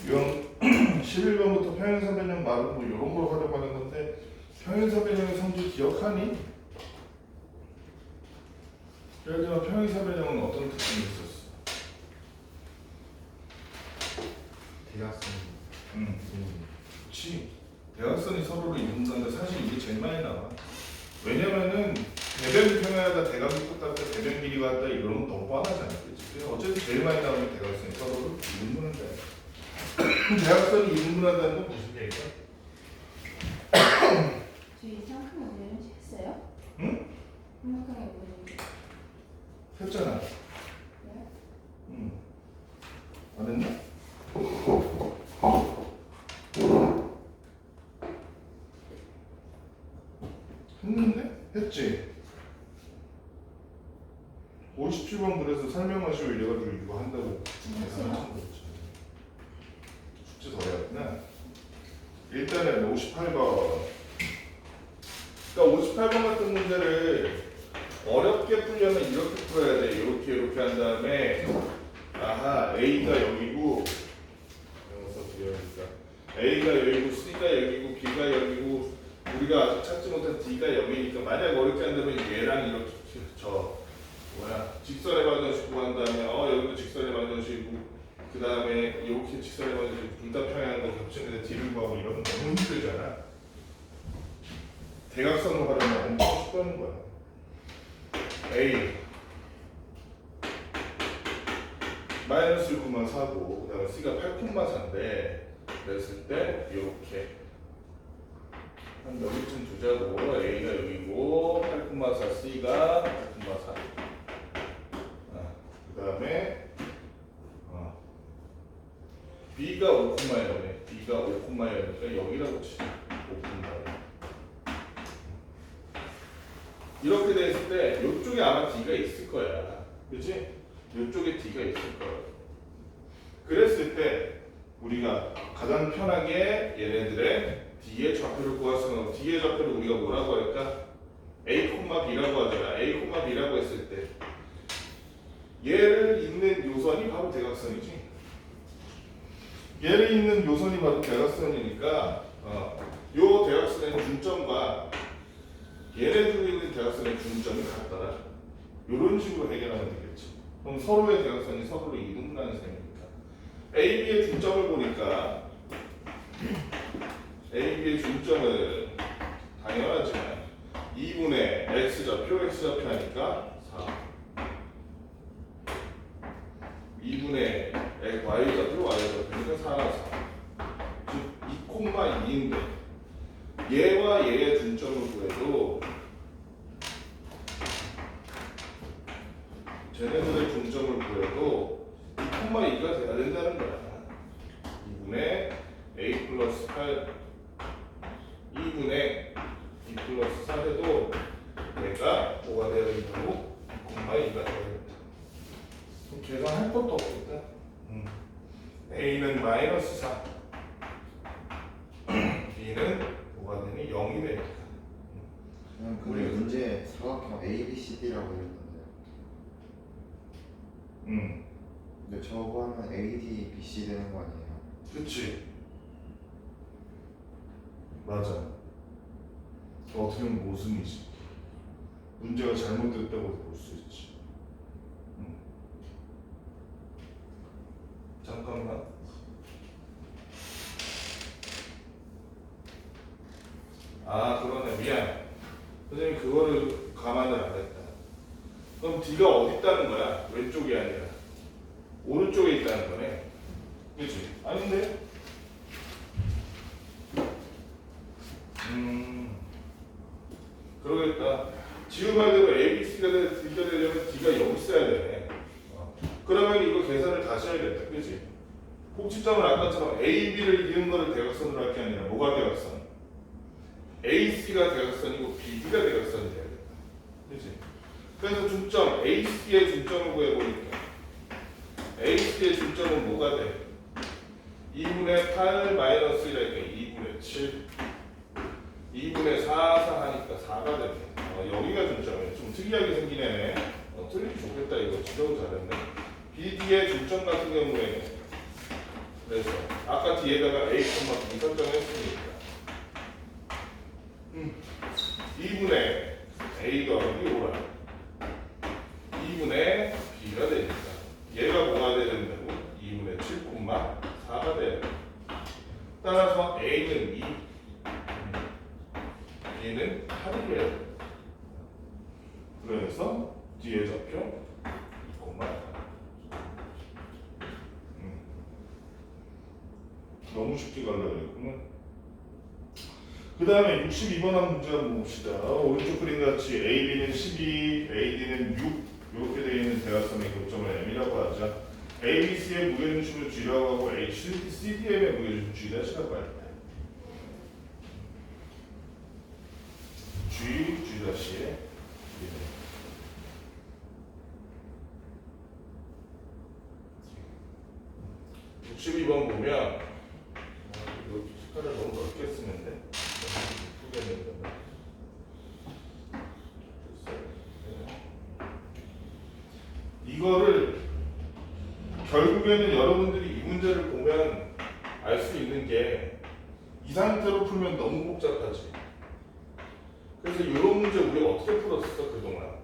이건 11번부터 평행사변형 말은 뭐 이런 걸 활용하는 건데 평행사변형의 성질 기억하니? 예를 들어 평행사변형은 어떤 특징이 있었어? 대각선. 그렇지. 대각선이 서로를 이룬다는데 사실 이게 제일 많이 나와. 왜냐면은 대변이 평행하다 대각이 똑같다 대변 길이가 같다 이런 건 너무 뻔하잖아. 그치? 그래서 어쨌든 제일 많이 나오는 대각선이 서로를 이룬다는 거야. 대각선이 이룬다는 건 무슨 얘기야? 저희 이상하게 오늘 했어요? 응? 이만큼에 오늘 했잖아. 네? 응. 안 했나? 했는데? 했지? 57번 그래서 설명하시오 이래가지고 이거 한다고 계산하신 거지. 숙제 더 해야겠나? 일단은 58번. 그러니까 58번 같은 문제를 어렵게 풀려면 이렇게 풀어야 돼. 이렇게 한 다음에 아하 A가 여기고 영어서 비어니까 A가 여기고 C가 여기고 B가 여기고 우리가 아직 찾지 못한 D가 여기니까 만약 어렵게 한다면 얘랑 이렇게 직선의 방정식 구한 다음에 여기도 직선의 방정식이고 그 다음에 이렇게 직선의 방정식 둘 다 평행한 거 겹치는데 D를 구하고 이러면 너무 힘들잖아. 대각선을 활용하면 엄청 쉽다는 거야. A 마이너스 9.4고 그 다음에 C가 8.4인데 그랬을 때 이렇게 한 여기쯤 두자고 A가 여기고 8.4 C가 8.4 그 다음에 B가 5,0네 B가 5,0니까 여기라고 치자 5,0 이렇게 됐을 때 이쪽에 아마 D가 있을 거야. 그치? 이쪽에 D가 있을 거야. 그랬을 때 우리가 가장 편하게 얘네들의 D의 좌표를 구할 수는 없고 D의 좌표를 우리가 뭐라고 할까? A, B라고 하잖아. A, B라고 했을 때 얘를 잇는 요선이 바로 대각선이지. 얘를 잇는 요선이 바로 대각선이니까 요 대각선의 중점과 얘네들이 있는 대각선의 중점이 같더라. 이런 식으로 해결하면 되겠지. 그럼 서로의 대각선이 서로를 이룬다는 셈이니까 A, B의 중점을 보니까 A, B의 중점은 당연하지만 2분의 X좌표 하니까 4 2분의 Y좌표니까 4나 4 즉 2,2인데 얘와 얘의 중점을 구해도 쟤네들의 중점을 구해도 2,2가 돼야 된다는 거야. 2분의 A 플러스 8 2분의 2 플러스 4 해도 얘가 뭐가 되어야 된다고? 2,2가 되어야 된다. 그럼 계산할 것도 없겠다. A는 마이너스 4 B는 뭐가 되니? 0이 되니까. 근데 문제 사각형 ABCD라고 했는데요. 근데 저거 하면 AD, BC 되는 거 아니에요? 그치. 맞아. 어떻게 보면 모순이지. 문제가 잘못됐다고 볼 수 있지. 잠깐만. 그러네. 미안. 선생님 그거를 감안을 안 했다. 그럼 D가 어디 있다는 거야? 왼쪽이 아니라 오른쪽에 있다는 거네. 그치? 아닌데? 그러겠다. 지금 말대로 ABC가 되려면 D가 여기 있어야 되네. 그러면 이거 계산을 다시 해야겠다. 그치? 꼭지점을 아까처럼 A, B를 이은 거를 대각선으로 할 게 아니라 뭐가 대각선? AC가 대각선이고 BD가 대각선이 돼야겠다. 그치? 그래서 중점, AC의 중점을 구해보니까 AC의 중점은 뭐가 돼? 2분의 8 마이너스 1이니까 2분의 7 2분의 4 하니까 4가 되네. 여기가 중점이네. 좀 특이하게 생기네. 틀리기 좋겠다. 이거 지도 잘했네. BD의 중점 같은 경우에는 그래서 아까 뒤에다가 A, B 설정했으니까 2분의 A가 어디 오라 2분의 B가 되니까 얘가 뭐가 돼야 된다고? 2분의 7,4가 돼야 돼. 따라서 A는 2, B는 8이 돼야 돼. 그래서 뒤에 좌표 2,8. 너무 쉽게 가려고 그랬구나. 그 다음에 62번 한 문제 한번 봅시다. 오른쪽 그림 같이 AB는 12, AD는 6 이렇게 되어 있는 대각선의 교점을 M이라고 하자. ABC의 무게중심을 G라고 하고 CDM의 무게중심을 G''라고 할 때 G''의 62번 보면 이거 색깔을 너무 넓게 쓰면 돼. 예쁘게 내면 이거를 결국에는 여러분들이 이 문제를 보면 알 수 있는 게 이 상태로 풀면 너무 복잡하지. 그래서 이런 문제 우리가 어떻게 풀었어 그동안?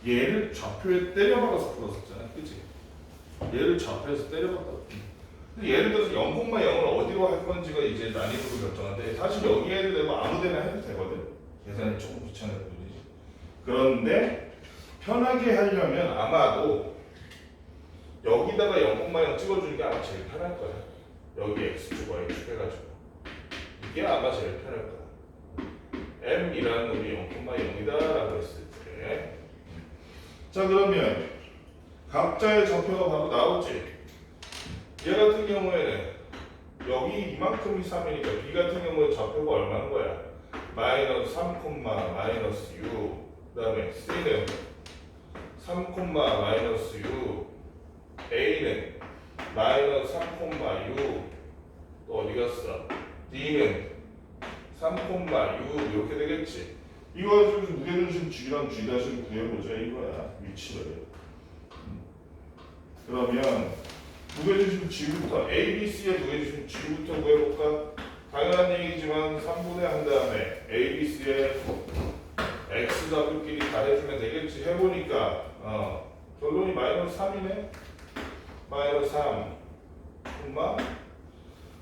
얘를 좌표에 때려박아서 풀었었잖아, 그치? 얘를 좌표에서 때려박아. 예를 들어서 0,0을 어디로 할 건지가 이제 난이도로 결정하는데 사실 여기에 해도 되고 아무 데나 해도 되거든. 계산이 조금 귀찮을 뿐이지. 그런데 편하게 하려면 아마도 여기다가 0,0 찍어주는 게 아마 제일 편할 거야. 여기 x축, y축 해가지고 이게 아마 제일 편할 거야. m이라는 놈이 0,0이다라고 했을 때 자 그러면 각자의 좌표가 바로 나오지. 얘 같은 경우에는 여기 이만큼이 3이니까 B 같은 경우에 좌표가 얼마인 거야? 마이너스 3, 마이너스 6. 그 다음에 C는 3, 마이너스 6. A는 마이너스 3,6. 또 어디 갔어? D는 3,6 이렇게 되겠지. 이거 가지고 무게중심 G랑 G' 구해보자 이거야. 위치를. 그러면 무게중심 G부터 A, B, C의 무게중심 G부터 구해볼까? 당연한 얘기지만 3분의 한 다음에 A, B, C의 X 좌표끼리 다 해주면 되겠지. 해보니까 결론이 마이너스 3이네. 마이너스 3,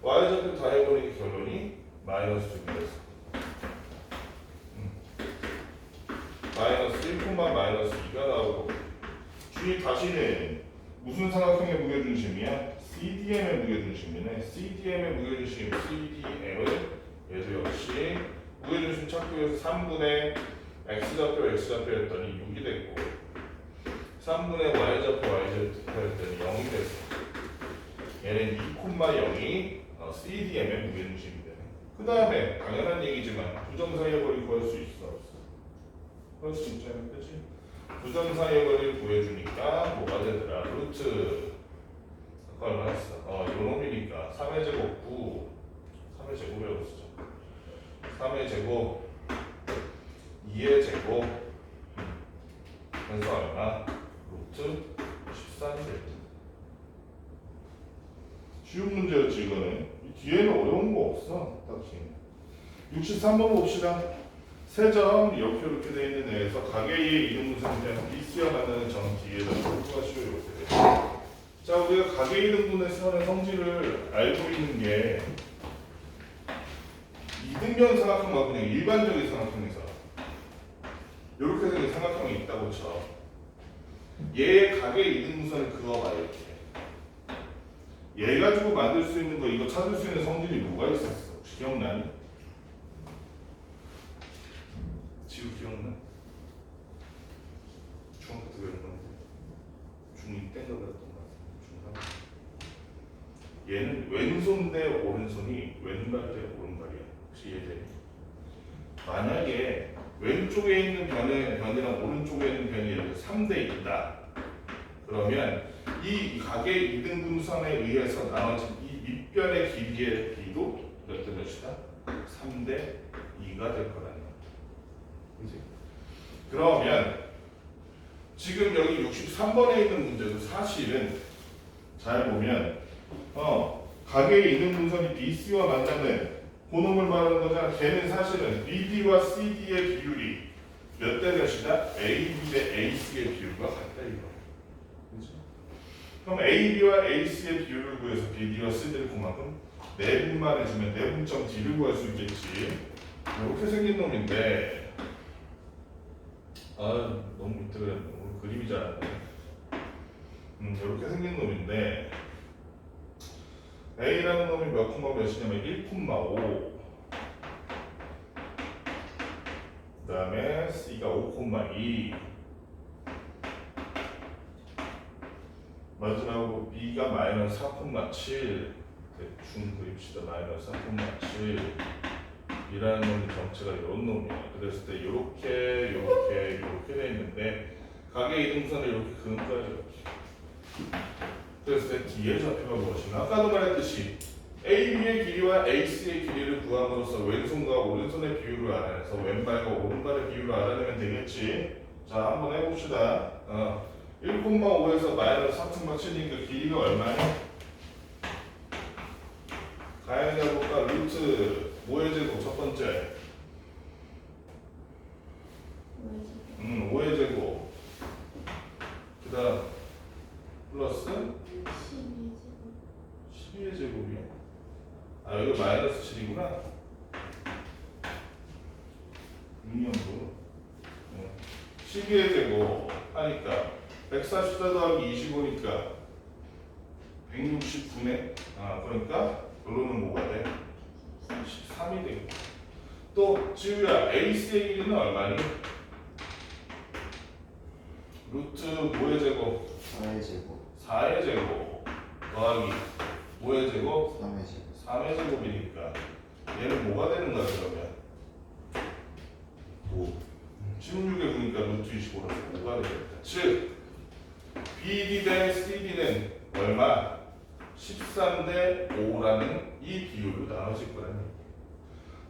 Y 좌표 다 해보니까 결론이 마이너스 2가 됐어. 마이너스 1, 마이너스 2가 나오고 G 다시는 무슨 삼각형의 무게중심이야? CDM의 무게중심이네. CDM의 무게중심 CDM을 얘도 역시 무게중심 찾기 위해서 3분의 X좌표 했더니 6이 됐고 3분의 Y좌표 했더니 0이 됐어. 얘는 2,0이 CDM의 무게중심이 되네. 그 다음에 당연한 얘기지만 부정 사이의 거리 구할 수 있어 없어? 구할 수 있잖아, 그치? 부정 사이의 거리를 구해주니까 뭐가 되더라? 루트 아까 얼마 했어? 요놈이니까 3의 제곱 9 3의 제곱이라고 쓰죠. 3의 제곱 2의 제곱 그래서 얼마? 루트 13이 됩니다. 쉬운 문제였지 이거는. 이 뒤에는 어려운 거 없어 딱히. 63번 봅시다. 세 점 이렇게 돼 있는 애에서 가계의 이등분선에 대한 B수와 만나는 점 뒤에다 풀어가시오 이렇게 돼. 자 우리가 가계 이등분의 선의 성질을 알고 있는 게 이등변 삼각형하고 그냥 일반적인 삼각형에서 이렇게 생긴 삼각형이 있다고 쳐. 얘의 가계 이등분선을 그어봐 이렇게. 얘 가지고 만들 수 있는 거 이거 찾을 수 있는 성질이 뭐가 있었어? 혹시 기억나니? 지금 기억나? 중학교 때 배운 건데 중2 때인가 그랬던 것 같아. 중3 얘는 왼손 대 오른손이 왼발 대 오른발이야. 혹시 이해되니? 만약에 왼쪽에 있는 변이랑 오른쪽에 있는 변이 예를 들어 3대 2다. 그러면 이 가계 이등분선에 의해서 나눠진 이 밑변의 길이의 비도 몇 대 몇이다? 3대 2가 될 거라는 거야. 그치? 그러면 지금 여기 63번에 있는 문제도 사실은 잘 보면 가계의 이등분선이 BC와 만나는 그놈을 말하는 거잖아. 걔는 사실은 BD와 CD의 비율이 몇 대 몇이다? AB 대 AC의 비율과 같다 이거. 그렇죠? 그럼 AB와 AC의 비율을 구해서 BD와 CD를 그만큼 내분만 해주면 내분점 D를 구할 수 있겠지. 이렇게 생긴 놈인데 너무 밑에 그랬네. 오늘 그림이 잘 안 나네. 이렇게 생긴 놈인데 A라는 놈이 몇 콤마 몇이냐면 1,5 그 다음에 C가 5,2 마지막으로 B가 마이너스 4,7 대충 그립시다. 마이너스 4,7 이라는 놈이 정체가 이런 놈이야. 그랬을 때 이렇게 돼 있는데 가계 이등분선을 이렇게 그은 거야 이렇게. 그랬을 때 D의 좌표가 무엇인가? 아까도 말했듯이 AB의 길이와 AC의 길이를 구함으로써 왼손과 오른손의 비율을 알아내서 왼발과 오른발의 비율을 알아내면 되겠지. 자, 한번 해봅시다. 1,5에서 마이너스 3,7이니까 길이가 얼마야? 가야지 해볼까? 루트 5의 제곱 첫 번째. 5의 제곱. 그 다음 플러스 12의 제곱이요. 여기 마이너스 7이구나. 6년도 12의 제곱 하니까 144 더하기 25니까 169네. 그러니까 결론은 뭐가 돼? 13이 되고. 또 지우야 AC의 길이는 얼마니? 루트 5의 제곱 4의 제곱 4의 제곱 더하기 5의 제곱 3의 제곱 3의 제곱이니까 얘는 뭐가 되는 거야 그러면? 5 16에 보니까 루트 25라서 5가 되겠다. 즉 BD 대 CD는 얼마? 13대 5라는 이 비율로 나눠질 거라는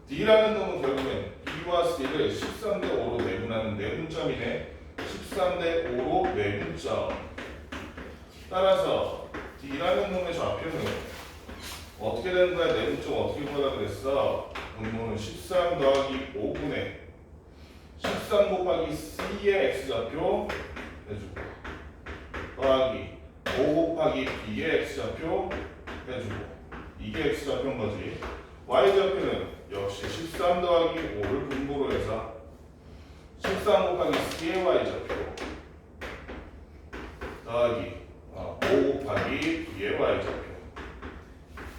D라는 놈은 결국엔 B와 C를 13대 5로 내분하는 내분점이네. 13대 5로 내분점. 따라서 D라는 놈의 좌표는 어떻게 되는 거야? 내분점 어떻게 보라 그랬어? 분모는 13 더하기 5분의 13 곱하기 C의 X좌표 해주고 더하기 5 곱하기 B의 X좌표 해주고 이게 X좌표인 거지. Y좌표는 역시 13 더하기 5를 분모로 해서 13 곱하기 C의 Y좌표 더하기 5 곱하기 B의 Y좌표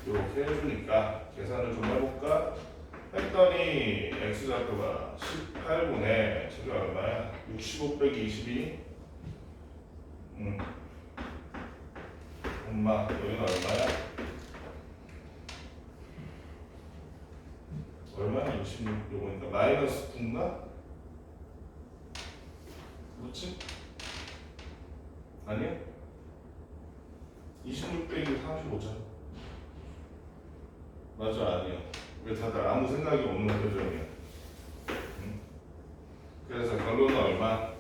이렇게 해주니까 계산을 좀 해볼까? 했더니 X좌표가 18분의 저기 얼마야? 65 빼기 22 엄마 여기는 얼마야? 얼마야? 26 요거니까 마이너스 9인가? 그렇지? 아니야? 26 빼기 35잖아. 맞아 아니야. 왜 다들 아무 생각이 없는 표정이야? 그래서 결론은 얼마?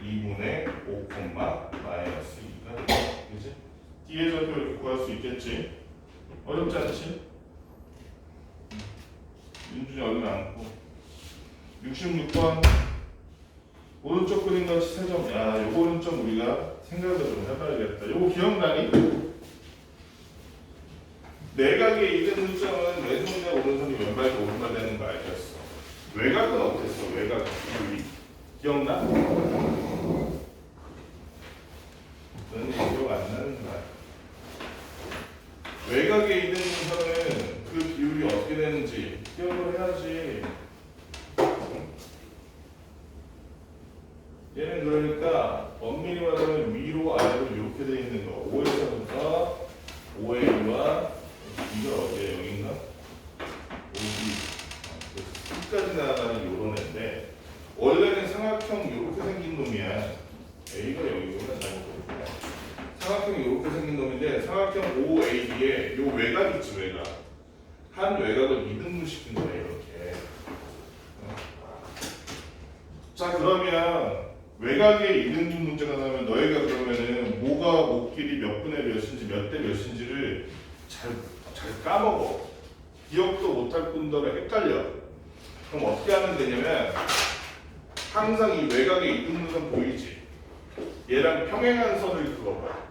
2분의 5, 마이너스 2가 되죠. 그지? D의 좌표를 구할 수 있겠지? 어렵지 않지? 윤준이 어디 않고 66번 오른쪽 그림 같이 3점. 요거는 좀 우리가 생각을 좀 해봐야겠다. 요거 기억나니? 내각의 이등분점은 왼손과 오른손이 왼발과 오른발 되는 거 알겠어. 외곽은 어땠어? 외곽 비율이 기억나? 너는 기억 안 나는 거야. 외곽의 이등분선은 그 비율이 어떻게 되는지 기억을 해야지. 얘는 그러니까 엄밀히 말하면 위로 아래로 이렇게 돼 있는 거. 5에서부터 5의 2와 이가 어디야? 여긴가? 5, 끝까지 나가는 요런 애인데 원래는 삼각형 이렇게 생긴 놈이야. A가 여기구나. 잘못했구나. 삼각형이 이렇게 생긴 놈인데 삼각형 OAB에 요 외곽 있지 외곽. 한 외곽을 이등분 시킨 거야 이렇게. 자 그러면 외곽의 이등분 문제가 나면 너희가 그러면은 뭐가 못 몇 대 몇인지를 잘 까먹어. 기억도 못할 뿐더러 헷갈려. 그럼 어떻게 하면 되냐면 항상 이 외곽의 이등분선 보이지? 얘랑 평행한 선을 그어봐.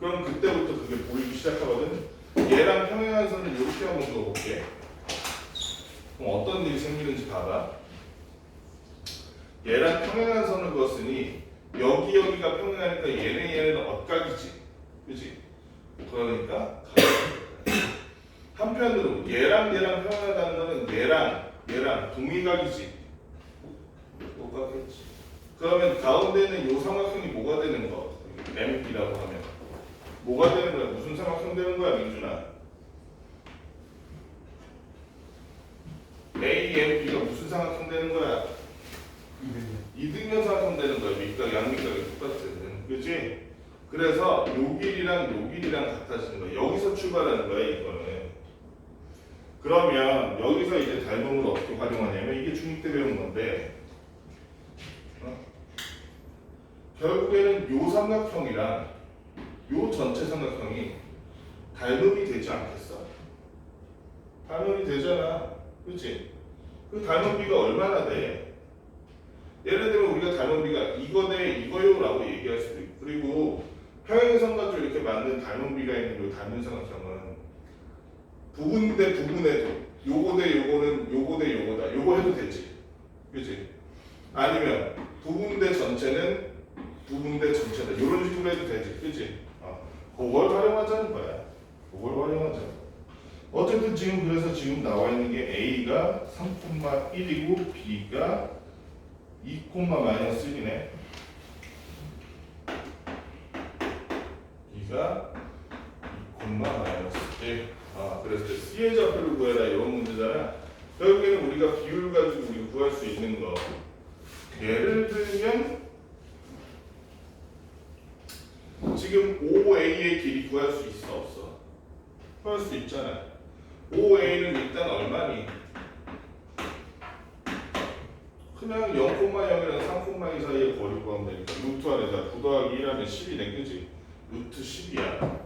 그럼 그때부터 그게 보이기 시작하거든. 얘랑 평행한 선을 이렇게 한번 그어볼게. 그럼 어떤 일이 생기는지 봐봐. 얘랑 평행한 선을 그었으니 여기가 평행하니까 얘는 엇각이지. 그치? 그러니까 한편으로 얘랑 평행하다는 거는 얘랑 동의각이지. 똑같겠지. 그러면 가운데는 요 삼각형이 뭐가 되는 거? MB라고 하면 뭐가 되는 거야? 무슨 삼각형 되는 거야, 민준아? AMB가 무슨 삼각형 되는 거야? 이등변 삼각형 되는 거야. 밑각, 양밑각이 똑같은. 그렇지? 그래서 요 길이랑 같아지는 거야. 여기서 출발하는 거야, 이거는. 그러면 여기서 이제 닮음을 어떻게 활용하냐면 이게 중2 때 배운 건데 결국에는 요 삼각형이랑 요 전체 삼각형이 닮음이 되지 않겠어? 닮음이 되잖아. 그렇지? 그 닮음비가 얼마나 돼? 예를 들면 우리가 닮음비가 이거 대 이거요라고 얘기할 수도 있고 그리고 평행선 가지고 이렇게 만든 닮음비가 있는 요 닮은 삼각형은 부분 대 부분에도 요거 대 요거는 요거 대 요거다. 요거 해도 되지. 그렇지? 아니면 부분 대 전체는 부분 대 전체다. 이런 식으로 해도 되지. 그치? 그걸 활용하자는 거야. 그걸 활용하자. 어쨌든 지금 그래서 지금 나와 있는 게 A가 3,1이고 B가 2,-1이네. B가 2,-1. 그래서 C의 좌표를 구해라 이런 문제잖아. 결국에는 우리가 비율 가지고 우리가 구할 수 있는 거. 예를 들면 지금 OA의 길이 구할 수 있어 없어? 구할 수 있잖아. OA는 일단 얼마니? 그냥 0,0이랑 3,2 사이의 거리 구하면 되니까 루트 안에다 9 더하기 1하면 10이네. 그지? 루트 10이야.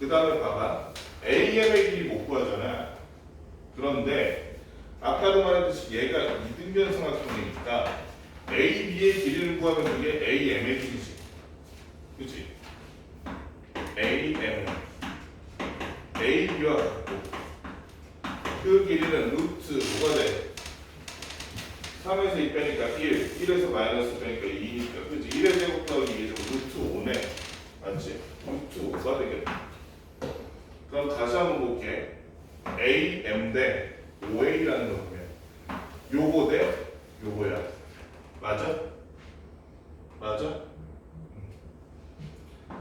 그 다음에 봐봐. AM의 길이 못 구하잖아. 그런데 아까도 말했듯이 얘가 이등변 삼각형이니까 AB의 길이를 구하면 그게 AM의 길이지. 그치? AB와 같고 그 길이는 루트 뭐가 돼? 3에서 2 빼니까 1, 1에서 마이너스 빼니까 2니까 그치? 1의 제곱 더하기 2의 제곱 루트 5네. 맞지? 루트 5가 되겠네. 그럼 다시 한번 볼게. AM 대 OA라는 거 보면 요거 대 요거야. 맞아? 맞아?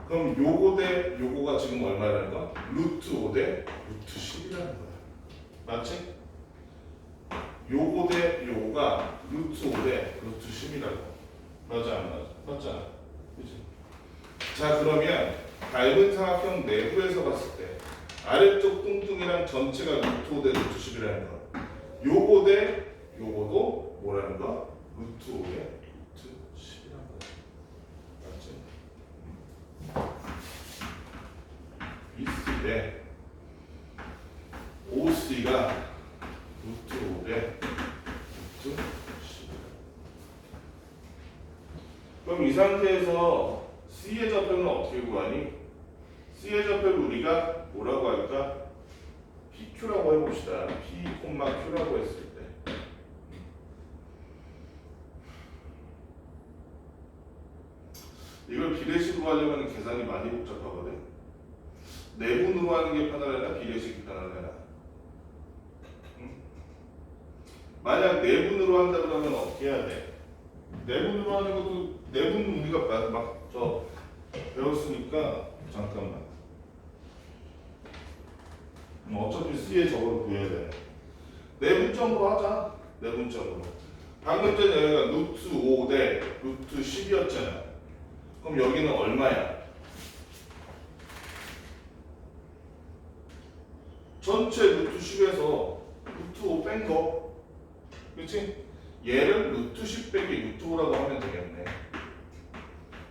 그럼 요거 대 요거가 지금 얼마라는 거야? 루트 5 대 루트 10이라는 거야. 맞지? 요거 대 요거가 루트 5 대 루트 10이라고. 맞아 안 맞아? 맞잖아. 그치? 자 그러면 닮은 삼각형 내부에서 봤을 때 아래쪽 뚱뚱이랑 전체가 루트 5 대 루트 10이라는 거. 요거 대 요거도 뭐라는 거? 루트 5 대 루트 10이라는 거. 맞지? BC 대 OC가 루트 5 대 루트 10. 그럼 이 상태에서 C의 좌표는 어떻게 구하니? C의 좌표를 우리가 뭐라고 할까? PQ라고 해봅시다. P, Q라고 했을 때 이걸 비례식으로 하려면 계산이 많이 복잡하거든. 내분으로 하는 게 편하려나 비례식이 편하려나? 만약 내분으로 한다 그러면 어떻게 해야 돼? 내분으로 하는 것도 내분 우리가 막 배웠으니까 잠깐만. 어차피 C에 저거를 구해야 돼. 내분점으로 하자. 내분점으로. 방금 전에 여기가 루트 5 대 루트 10이었잖아. 그럼 여기는 얼마야? 전체 루트 10에서 루트 5 뺀 거. 그렇지? 얘를 루트 10 빼기 루트 5라고 하면 되겠네.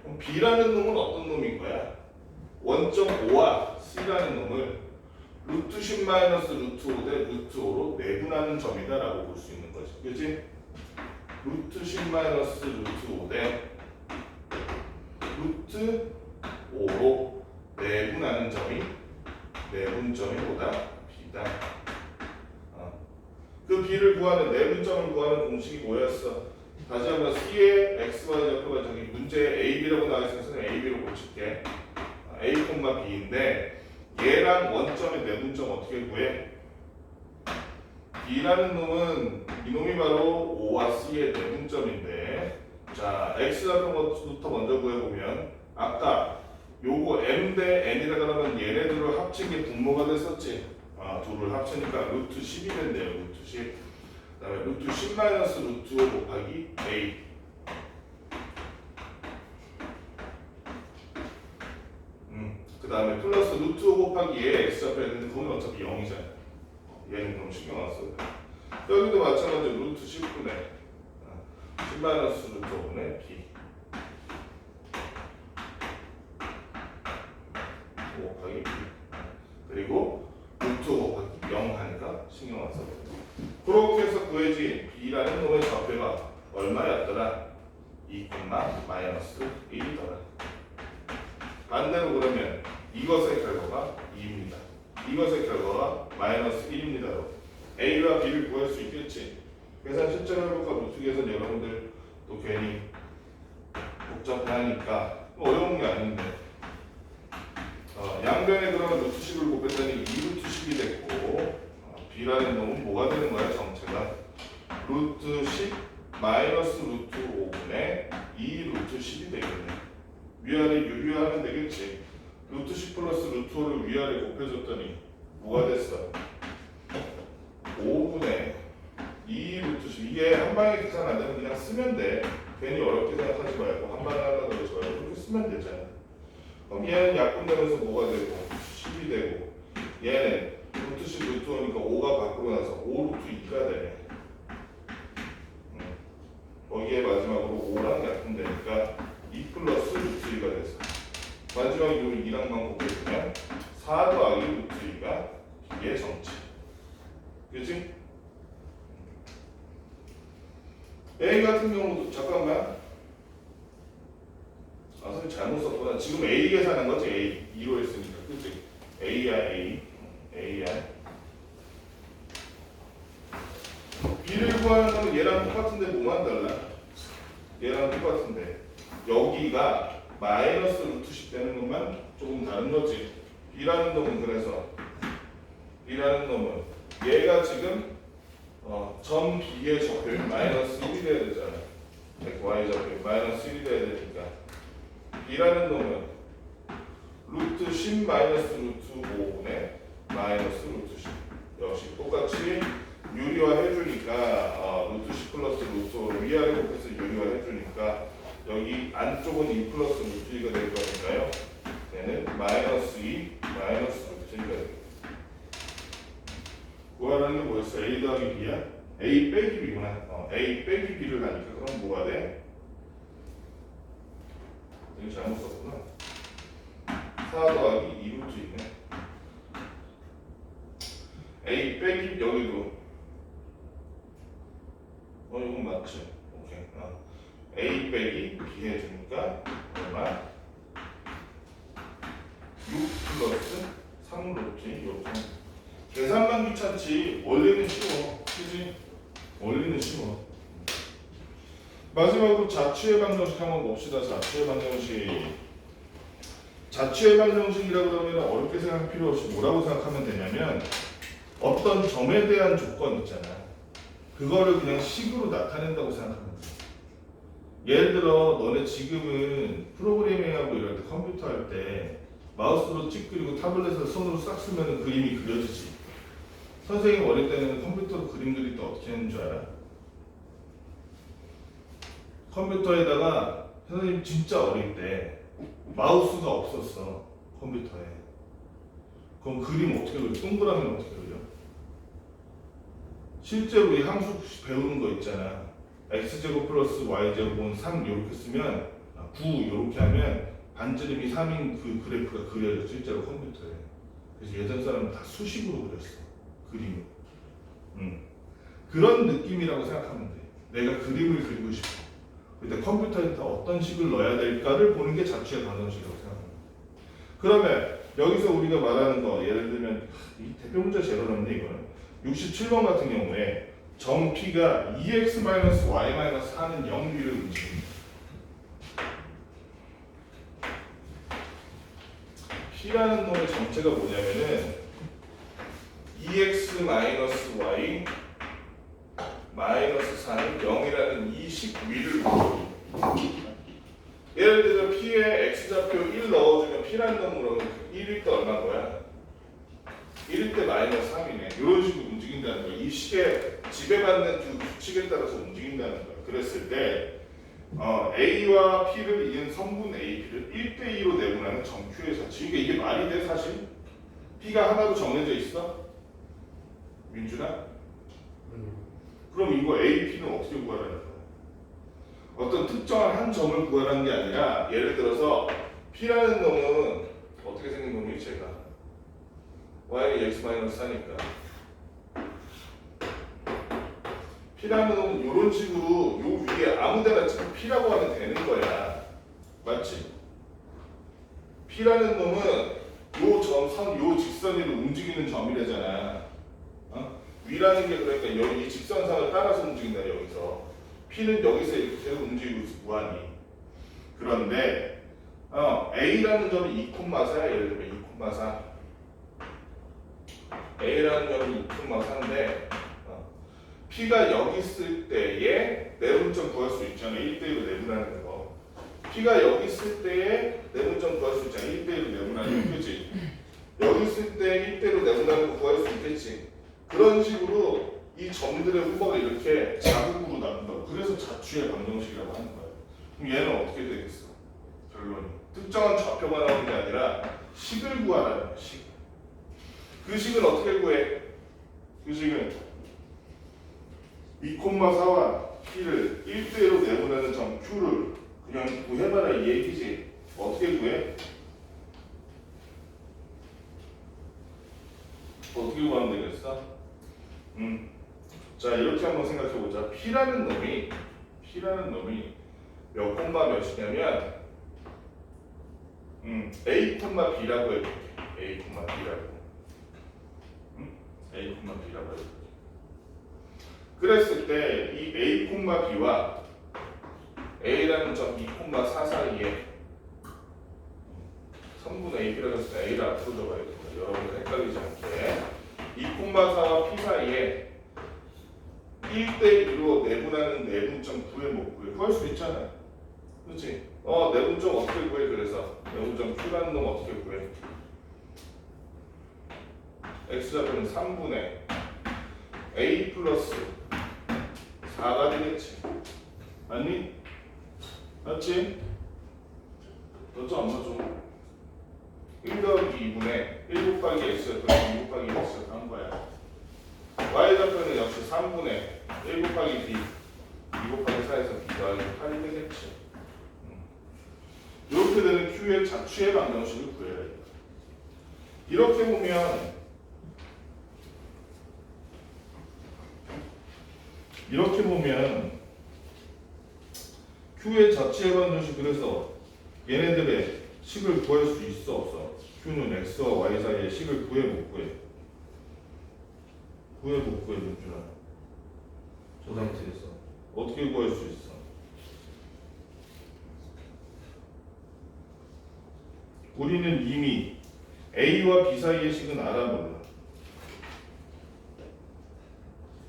그럼 B라는 놈은 어떤 놈인 거야? 원점 5와 C라는 놈을 루트 10 마이너스 루트 5 대 루트 5로 내분하는 점이다라고 볼 수 있는 거지. 그치? 루트 10 마이너스 루트 5 대 루트 5로 내분하는 점이 내분점이 뭐다? B다. 그 B를 구하는 내분점을 구하는 공식이 뭐였어? 다시 한번 C의 XY 좌표가 저기 문제에 AB라고 나와 있어서 AB로 고칠게. A, B인데 얘랑 원점의 내분점 어떻게 구해? B라는 놈은 이놈이 바로 O와 C의 내분점인데 자 X좌표부터 먼저 구해보면 아까 요거 M 대 N이라 그러면 얘네들을 합친 게 분모가 됐었지. 둘을 합치니까 루트 10이 된대요. 루트 10. 그 다음에 루트 10 마이너스 루트 5 곱하기 A. 그 다음에 플러스 루트 5 곱하기 얘 X좌표 했는데 그건 어차피 0이잖아. 얘는 그럼 신경 안 써도 돼. 여기도 마찬가지로 루트 10분의 10 마이너스 루트 5분의 B. 5 곱하기 B. 그리고 루트 5 곱하기 0 하니까 신경 안 써도 돼. 그렇게 해서 구해진 B라는 놈의 좌표가 얼마였더라? 2, 마이너스 1이더라. 반대로 그러면 이것의 결과가 2입니다. 이것의 결과가 마이너스 1입니다. A와 B를 구할 수 있겠지. 계산 실제로 해볼까? 루트 계산 여러분들 또 괜히 복잡하니까 어려운 게 아닌데 양변에 그러면 루트 10을 곱했더니 2루트 10이 됐고 B라는 놈은 뭐가 되는 거야? 정체가 루트 10 마이너스 루트 5분의 2 루트 10이 되겠네. 위아래 유리화하면 되겠지. 루트 10 플러스 루트 5를 위아래 곱해줬더니 뭐가 됐어? 5분의 2 루트 10. 이게 한 방에 계산 안 되면 그냥 쓰면 돼. 괜히 어렵게 생각하지 말고 한 방에 하려고 그러지 말고 그렇게 쓰면 되잖아. 그럼 얘는 약분되면서 뭐가 되고 10이 되고 얘는 루트 10 루트 5니까 5가 밖으로 나서 5 루트 2가 되네. 거기에 마지막으로 5랑 약분되니까 2 플러스 루트 2가 돼서 마지막 요 2랑만 곱해주면 4 더하기 루트 2가 이게 정치. 그치? A 같은 경우도 잠깐만 선생님 잘못 썼구나. 지금 A 계산한 거지. A 2로 했으니까 그치? A야 A야 B를 구하는 거는 얘랑 똑같은데 뭐만 달라? 얘랑 똑같은데 여기가 마이너스 루트 10 되는 것만 조금 다른 거지. B라는 놈은 그래서 B라는 놈은 얘가 지금 점 B의 좌표율 마이너스 1이 돼야 되잖아. Y 좌표율 마이너스 1이 돼야 되니까 B라는 놈은 루트 10 마이너스 루트 5분의 마이너스 루트 10 역시 똑같이 유리화 해주니까 루트 10 플러스 루트 5를 위아래 곱해서 유리화 해주니까 여기 안쪽은 2 플러스 루트 2가 될 거니까요. 얘는 마이너스 2 마이너스 루트 2가 됩니다. 구하라는 게 뭐였어? A 더하기 B야? A 빼기 B구나. A 빼기 B를 하니까 그럼 뭐가 돼? 이거 잘못 썼구나. 4 더하기 2 루트 2네. A 빼기 여기도 이건 맞지? 오케이. A 빼기 B 해주니까 얼마? 6 플러스 3 루트 2 이렇게. 계산만 귀찮지 원리는 쉬워. 그지? 원리는 쉬워. 마지막으로 자취의 방정식 한번 봅시다. 자취의 방정식. 자취의 방정식이라고 그러면 어렵게 생각할 필요 없이 뭐라고 생각하면 되냐면 어떤 점에 대한 조건 있잖아. 그거를 그냥 식으로 나타낸다고 생각하면 돼. 예를 들어 너네 지금은 프로그래밍하고 이럴 때 컴퓨터 할 때 마우스로 찍 그리고 타블렛을 손으로 싹 쓰면 그림이 그려지지. 선생님 어릴 때는 컴퓨터로 그림 그릴 때 어떻게 했는 줄 알아? 컴퓨터에다가 선생님 진짜 어릴 때 마우스가 없었어. 컴퓨터에. 그럼 그림 어떻게 그려? 동그라미는 어떻게 그려? 실제로 우리 함수 배우는 거 있잖아. x제곱 플러스 y제곱은 3 이렇게 쓰면 9 이렇게 하면 반지름이 3인 그 그래프가 그려져 실제로 컴퓨터에. 그래서 예전 사람은 다 수식으로 그렸어 그림을. 그런 느낌이라고 생각하면 돼. 내가 그림을 그리고 싶어. 근데 컴퓨터에 다 어떤 식을 넣어야 될까를 보는 게 자취의 방정식이라고 생각합니다. 그러면 여기서 우리가 말하는 거 예를 들면 이 대표 문제 제일 어렵네 이거는. 67번 같은 경우에 점 P가 2x-y-4는 0 위를 움직입니다. P라는 놈의 정체가 뭐냐면은 2x-y -4는 0이라는 이 식 위를 움직입니다. 예를 들어 P에 x좌표 1 넣어주면 P라는 놈으로 1일 때 얼마인 거야? 1일 때 -3이네. 이런 식으로 움직인다는 거야. 이 식에 지배받는 그 규칙에 따라서 움직인다는 거야. 그랬을 때 A와 P를 이은 성분 AP를 1대2로 내분하는 점 Q의 자치. 그러니까 이게 말이 돼 사실? P가 하나로 정해져 있어? 민준아? 그럼 이거 AP는 어떻게 구하라는 거야? 어떤 특정한 한 점을 구하라는 게 아니라 예를 들어서 P라는 놈은 어떻게 생긴 놈이 제가 Y는 x-4니까 P라는 놈은 이런 식으로 요 위에 아무데나 찍고 P라고 하면 되는 거야. 맞지? P라는 놈은 요 점선, 요 직선 위로 움직이는 점이래잖아. 위라는 게 그러니까 여기 이 직선상을 따라서 움직인다 여기서. P는 여기서 이렇게 계속 움직이고 있어 무한히. 그런데 A라는 점이 2,4야. 예를 들면 2,4. A라는 점이 2,4인데 P가 여기 있을 때에 내분점 구할 수 있잖아. 1대1로 내분하는 거. P가 여기 있을 때에 내분점 구할 수 있잖아. 1대1로 내분하는 거. 그치? 여기 있을 때 1대1로 내분하는 거 구할 수 있겠지. 그런 식으로 이 점들의 후보가 이렇게 자국으로 나눈다고. 그래서 자취의 방정식이라고 하는 거야. 그럼 얘는 어떻게 되겠어? 결론이 특정한 좌표가 나오는 게 아니라 식을 구하라는 거야. 식. 그 식은 어떻게 구해? 그 식은 2,4와 P를 1대1로 내보내는 점 Q를 그냥 구해봐라 이 얘기지. 어떻게 구해? 어떻게 구하면 되겠어? 자 이렇게 한번 생각해보자. P라는 놈이 몇 콤마 몇이냐면 A, B라고 해볼게. A, B라고. A, B라고 해볼게. 그랬을 때 이 A, B와 A라는 점 2,4 사이에 성분 AB라고 했을 때 A를 앞으로 적어야 됩니다. 여러분들 헷갈리지 않게 2,4와 P 사이에 1대1로 내분하는 내분점 구해 못 구해? 구할 수 있잖아요. 그렇지? 내분점 어떻게 구해? 그래서 내분점 Q라는 놈 어떻게 구해? X좌표는 3분의 A 플러스 4가 되겠지. 맞니? 맞지? 너좀 안 맞아? 1 더하기 2분의 1 곱하기 X좌표는 2 곱하기 X좌표 한 거야. Y좌표는 역시 3분의 1 곱하기 B 2 곱하기 4에서 B 더하기 8이 되겠지. 이렇게 되는 Q의 자취의 방정식을 구해야 돼. 이렇게 보면 Q의 자취의 방정식 그래서 얘네들의 식을 구할 수 있어 없어? Q는 X와 Y 사이의 식을 구해 못 구해? 구해 못 구해 민준아? 저 상태에서 어떻게 구할 수 있어? 우리는 이미 A와 B 사이의 식은 알아 몰라?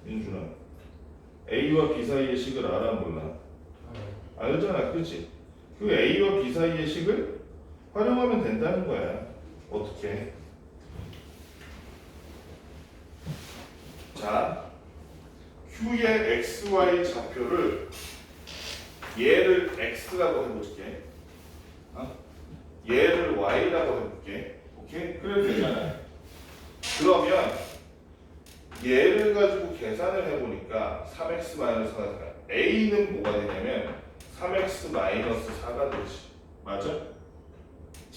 민준아 A와 B 사이의 식을 알아 몰라? 알잖아 그치? 그 A와 B 사이의 식을 활용하면 된다는 거야. 어떻게? 자 Q의 XY 좌표를 얘를 X라고 해볼게. 얘를 Y라고 해볼게. 오케이? 그래도 되잖아. 그러면 얘를 가지고 계산을 해보니까 3x-4가 A는 뭐가 되냐면 3x-4가 되지. 맞아?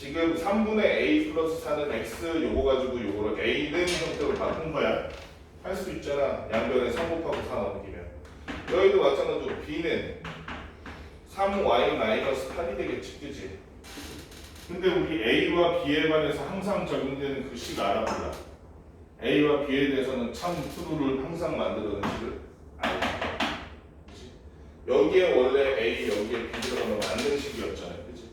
지금 3분의 a 플러스 4는 x 요거 가지고 요거를 a는 형태로 바꾼 거야. 할 수 있잖아. 양변에 3 곱하고 4 넘기면. 여기도 마찬가지로 b는 3y 마이너스 8이 되겠지, 그지? 근데 우리 a와 b에 관해서 항상 적용되는 그 식 알아볼라. a와 b에 대해서는 참 트루를 항상 만들어낸 식을 알아. 그지? 여기에 원래 a, 여기에 b 들어가면 맞는 식이었잖아, 그지?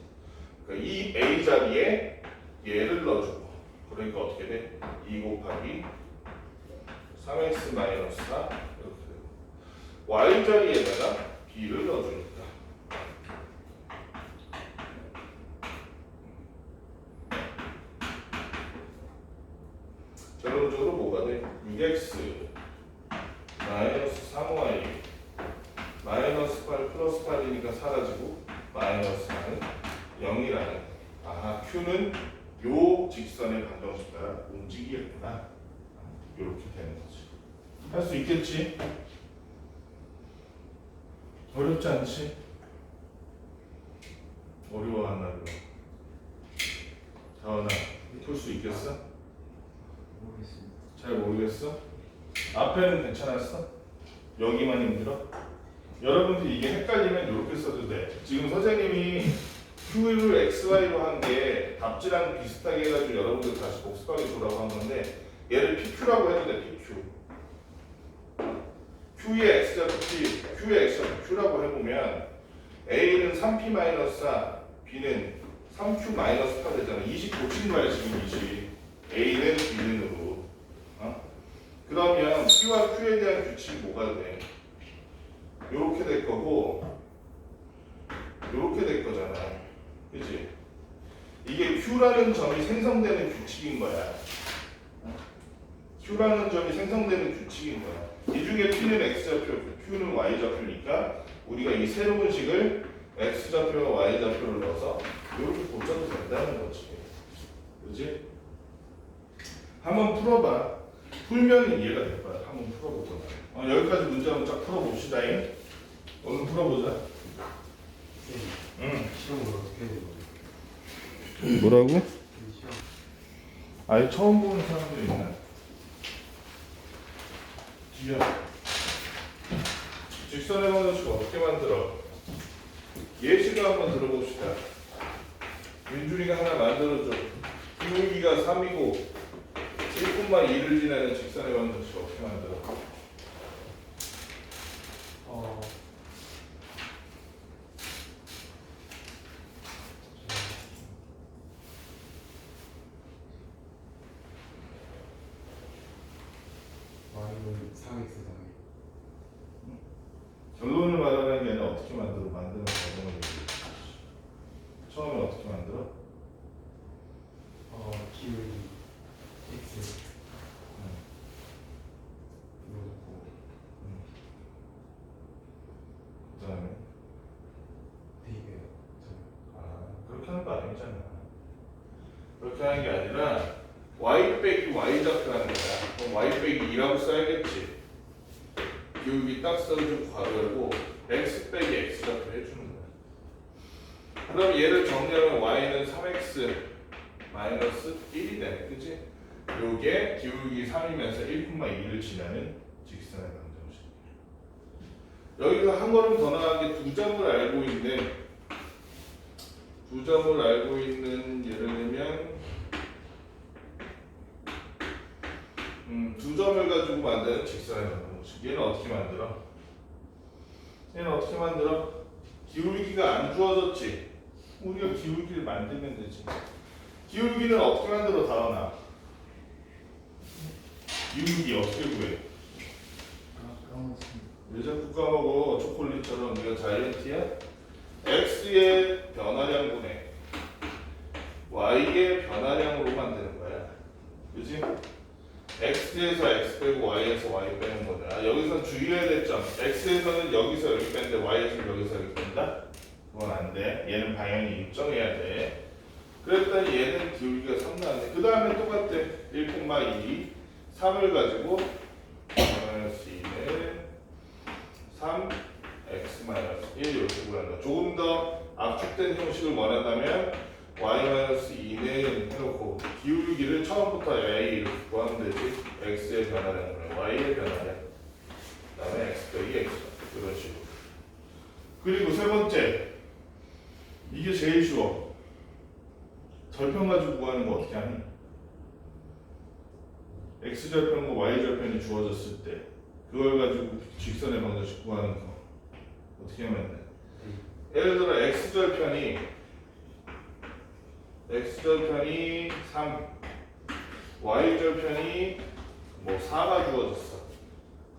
그러니까 이 a 자리에 얘를 넣어주고, 그러니까 어떻게 돼? 2 곱하기 3x 마이너스 4 이렇게 되고, y 자리에다가 b를 넣어주니까 결론적으로 뭐가 돼? 6x 마이너스 3y 마이너스 8 플러스 8이니까 사라지고 마이너스 4는 0이라는, 아하, q는 요 직선의 방정식 따라 움직이겠구나, 이렇게 되는 거지. 할 수 있겠지? 어렵지 않지? 어려워하나 그럼? 다원아, 풀 수 있겠어? 모르겠습니다. 잘 모르겠어? 앞에는 괜찮았어? 여기만 힘들어? 여러분들 이게 헷갈리면 이렇게 써도 돼. 지금 선생님이 Q를 XY로 한 게 답지랑 비슷하게 해가지고 여러분들 다시 복습하게 주라고 한 건데, 얘를 PQ라고 해도 돼. PQ. Q의 X좌표 P, Q의 X좌표 Q라고 해보면 A는 3P-4, B는 3Q-8 되잖아. 20 고친 거야 지금 20. A는 B는으로. 그러면 P와 Q에 대한 규칙이 뭐가 돼? 요렇게 될 거고 요렇게 될 거잖아. 그치? 이게 Q라는 점이 생성되는 규칙인 거야. Q라는 점이 생성되는 규칙인 거야. 이 중에 P는 X좌표, Q는 Y좌표니까 우리가 이 새로운 식을 X좌표와 Y좌표를 넣어서 이렇게 고쳐도 된다는 거지. 그치? 한번 풀어봐. 풀면 이해가 될 거야. 한번 풀어보고. 여기까지 문제 한번 쫙 풀어봅시다. 오늘 풀어보자. 응. 시험을 어떻게 해야 되는 거예요? 뭐라고? 시험. 아예 처음 보는 사람들 있나? 뒤야. 직선의 방정식 어떻게 만들어? 예시를 한번 들어봅시다. 민준이가 하나 만들어줘. 기울기가 3이고 1,2를 지나는 직선의 방정식 어떻게 만들어? Y는 3x 당해. 결론을 말하는 게 아니라 어떻게 만드는 과정을 얘기해. 처음에 어떻게 만들어? 기울기 x 놓고 그 다음에 되게 그렇게 하는 거 아니잖아. 그렇게 하는 게 아니라 y 빼기 y 좌표라는 거야. 그럼 y 빼기 2라고 써야겠지. 기울기 딱 써주고 괄호 열고 x 빼기 x 좌표 해주는 거야. 그럼 얘를 정리하면 y는 3x 마이너스 1이 되네. 그치? 요게 기울기 3이면서 1,2를 지나는 직선의 방정식. 여기서 한 걸음 더 나가게 두 점을 알고 있는 예를 들면 두 점을 가지고 만드는 직선의 방정식. 얘는 어떻게 만들어? 기울기가 안 주어졌지? 우리가 기울기를 만들면 되지. 기울기는 어떻게 만들어 다원아? 기울기 어떻게 구해? 왜 자꾸 까먹어? 초콜릿처럼 네가 자이언티야? x의 변화량분의 y의 변화량으로 만드는 거야. 그지? x에서 x 빼고 y에서 y 빼는 거냐. 여기서 주의해야 될 점. x에서는 여기서 여기 빼는데 y에서는 여기서 여기 뺀다? 그건 안 돼. 얘는 방향이 일정해야 돼. 그랬더니 얘는 기울기가 3 나왔네. 그 다음에 똑같아. 1,2 3을 가지고 마이너스 2는 3x 마이너스 1 이렇게 구한다. 조금 더 압축된 형식을 원한다면 y-2는 해놓고 기울기를 처음부터 a 이렇게 구하면 되지. x의 변화량, y의 변화량, 그 다음에 x 더하기 x 이런 식으로. 그리고 세 번째, 이게 제일 쉬워. 절편 가지고 구하는 거 어떻게 하니? x절편과 y절편이 주어졌을 때 그걸 가지고 직선의 방정식 구하는 거 어떻게 하면 돼? 예를 들어 x절편이 3, y절편이 뭐 4가 주어졌어.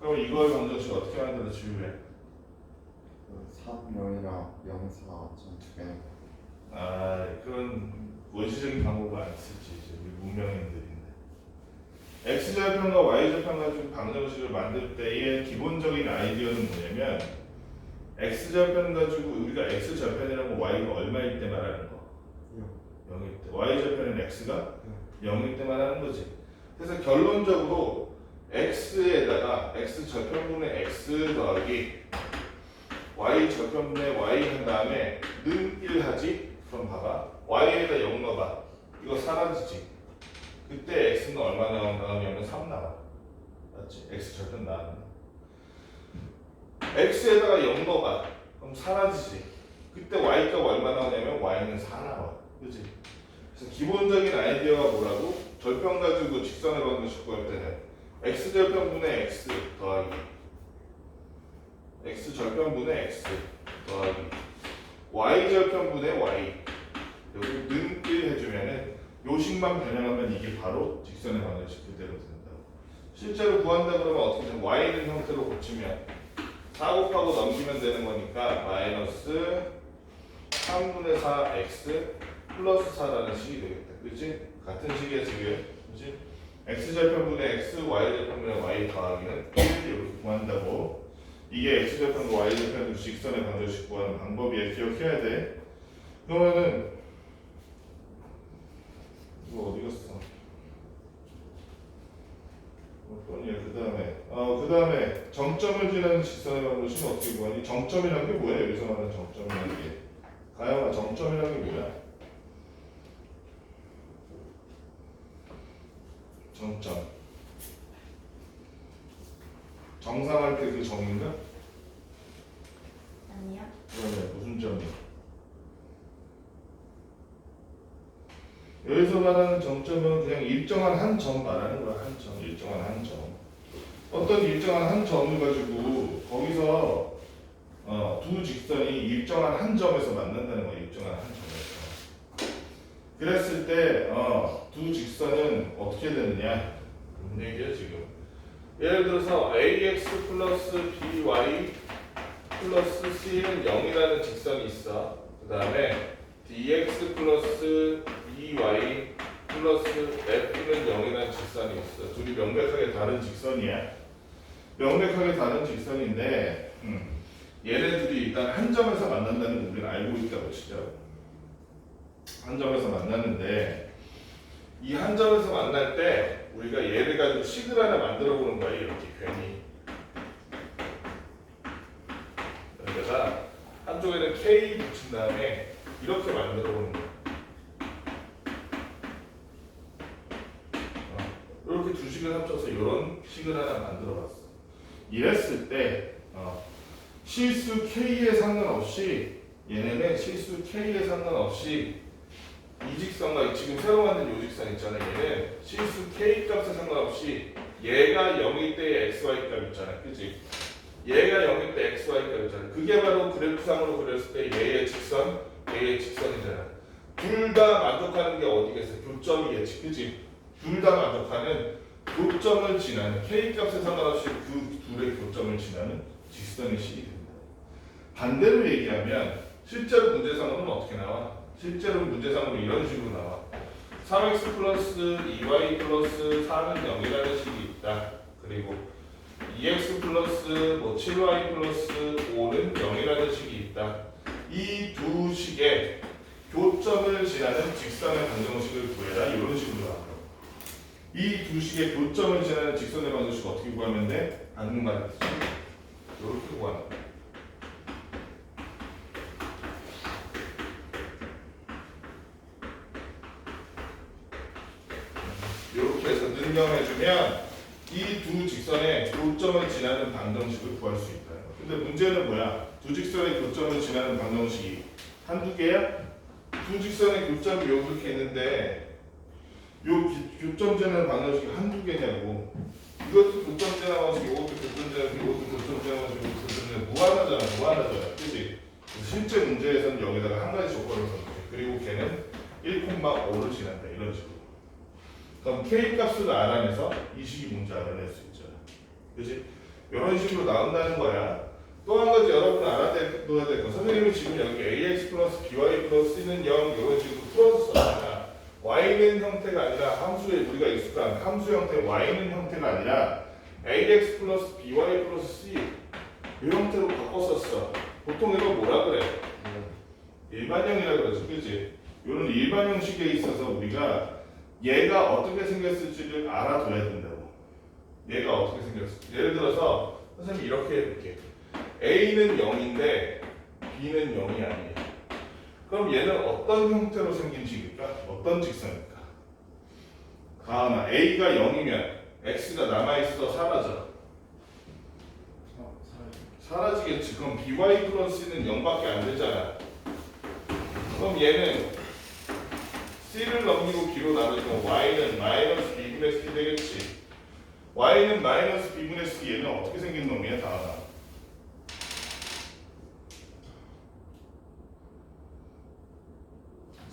그럼 이걸 방정식 어떻게 만들어 지우래? 3, 0이랑 0, 4, 전두 개는 아, 그런 원시적인 방법을 안 쓰지. 이제 우리 문명인들인데. x절편과 y절편 가지고 방정식을 만들 때의 기본적인 아이디어는 뭐냐면 x절편 가지고 우리가 x절편이라고 y가 얼마일 때 말하는 거? 0일 때. y절편은 x가 0일 때 말하는 거지. 그래서 결론적으로 x에다가 x절편분의 x 더하기 y절편분의 y 한 다음에 는 1 하지? 그럼 봐봐. y에다 0 넣어봐. 이거 사라지지. 그때 x는 얼마 나오냐면 3 나와. 맞지? x절편 나왔네. x에다가 0 넣어봐. 그럼 사라지지. 그때 y값 얼마 나오냐면 y는 4 나와. 그치? 그래서 기본적인 아이디어가 뭐라고? 절편 가지고 직선의 방정식 구할 때는 x절편분의 x 더하기 x절편분의 x 더하기 y절편분의 y 여기 는 1 해주면은 요식만 변형하면 이게 바로 직선의 방정식 그대로 된다고. 실제로 구한다 그러면 어떻게 되면 y는 형태로 고치면 4 곱하고 넘기면 되는 거니까 마이너스 3분의 4 x 플러스 4라는 식이 되겠다. 그치? 같은 식이야 지금. 그치? x절편분의 x, y절편분의 y 더하기는 1 이렇게 구한다고. 이게 x절편과 y절편으로 직선의 방정식 구하는 방법이야. 기억해야 돼. 그러면은 이거 어디 갔어? 그 다음에 정점을 지나는 직선의 방정식은 어떻게 구하니? 정점이라는 게 뭐야? 여기서 말하는 정점이라는 게 가영아, 정점이라는 게 뭐야? 정점 정상할 때 그 점인가? 아니요. 그러면 무슨 점이야? 여기서 말하는 정점은 그냥 일정한 한 점 말하는 거야. 한 점, 일정한 한 점. 어떤 일정한 한 점을 가지고 거기서 두 직선이 일정한 한 점에서 만난다는 거야. 일정한 한 점에서. 그랬을 때 두 직선은 어떻게 되느냐? 그런 얘기야 지금. 예를 들어서 ax 플러스 by 플러스 c는 0이라는 직선이 있어. 그 다음에 dx 플러스 dy 플러스 f는 0이라는 직선이 있어. 둘이 명백하게 다른 직선이야. 명백하게 다른 직선인데 얘네들이 일단 한 점에서 만난다는 걸 우리는 알고 있다고 치죠. 한 점에서 만났는데 이 한 점에서 만날 때 우리가 얘를 가지고 식을 하나 만들어 보는 거야. 이렇게 괜히 여기다가 한쪽에는 K 붙인 다음에 이렇게 만들어 보는 거야. 이렇게 두 식을 합쳐서 이런 식을 하나 만들어 봤어. 이랬을 때 실수 K에 상관없이 얘네는 실수 K에 상관없이 이 직선과 지금 새로 만든 이 직선 있잖아. 얘는 실수 K 값에 상관없이 얘가 0일 때의 XY 값 있잖아. 그치? 얘가 0일 때 XY 값 있잖아. 그게 바로 그래프상으로 그렸을 때 얘의 직선, 얘의 직선이잖아. 둘 다 만족하는 게 어디겠어? 교점이겠지. 그치? 둘 다 만족하는 교점을 지나는 K 값에 상관없이 그 둘의 교점을 지나는 직선의 식이 된다. 반대로 얘기하면 실제로 문제상으로는 어떻게 나와? 실제로 문제상으로 이런 식으로 나와. 3x 플러스 2y 플러스 4는 0이라는 식이 있다. 그리고 2x 플러스 7y 플러스 5는 0이라는 식이 있다. 이 두 식의 교점을 지나는 직선의 방정식을 구해라. 이런 식으로 나와. 이 두 식의 교점을 지나는 직선의 방정식 어떻게 구하면 돼? 방금 말했듯이 이렇게 구하는 거야. 교점을 지나는 방정식을 구할 수 있다. 근데 문제는 뭐야? 두 직선의 교점을 지나는 방정식이 한두 개야? 두 직선의 교점이 이렇게 있는데 교점 지나는 방정식이 한두 개냐고. 이것도 교점 지나는 방정식, 이것도 교점 지나는 방정식, 이것도 교점 지나는 방정식, 이것도 교점 지나는 방정식. 무한하잖아. 그치? 실제 문제에서는 여기다가 한 가지 조건을 넣는 거야. 그리고 걔는 1,5를 지난다. 이런 식으로. 그럼 K 값을 알아내서 이 식이 뭔지 알아낼 수 있잖아. 그치? 이런 식으로 나온다는 거야. 또 한 가지 여러분은 알아둬야 될 거. 선생님이 지금 여기 ax 플러스 by 플러스 c는 0 이런 식으로 풀어서 썼잖아. y는 형태가 아니라 함수에 우리가 익숙한 함수 형태 y는 형태가 아니라 ax 플러스 by 플러스 c 이 형태로 바꿨었어. 보통 이거 뭐라 그래? 일반형이라 그러지, 그치? 이런 일반형식에 있어서 우리가 얘가 어떻게 생겼을지를 알아둬야 된다고. 얘가 어떻게 생겼을지. 예를 들어서 선생님이 이렇게 해볼게. A는 0인데 B는 0이 아니에요. 그럼 얘는 어떤 형태로 생긴 식일까? 어떤 직선일까? 가은아, A가 0이면 X가 남아있어 사라져? 사라지겠지. 그럼 BY 플러스 C는 0밖에 안 되잖아. 그럼 얘는 C를 넘기고 B로 나누면 Y는 마이너스 B분의 C 되겠지. Y는 마이너스 B분의 C. 얘는 어떻게 생긴 놈이야, 다은아?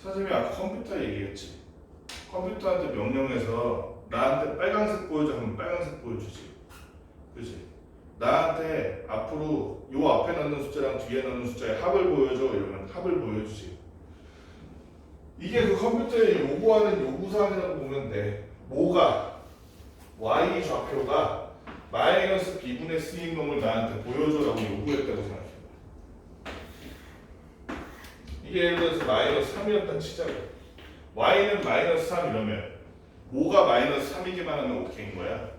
선생님이 아까 컴퓨터 얘기했지. 컴퓨터한테 명령해서 나한테 빨간색 보여줘 하면 빨간색 보여주지. 그치? 나한테 앞으로 요 앞에 넣는 숫자랑 뒤에 넣는 숫자의 합을 보여줘 이러면 합을 보여주지. 이게 그 컴퓨터에 요구하는 요구사항이라고 보면 돼. 뭐가? y 좌표가 마이너스 b분의 c인 놈을 나한테 보여줘라고 요구했다고 생각해. 이게 예를 들어서 마이너스 3이었던 치자고. y는 마이너스 3 이러면 뭐가 마이너스 3이기만 하면 오케이인 거야?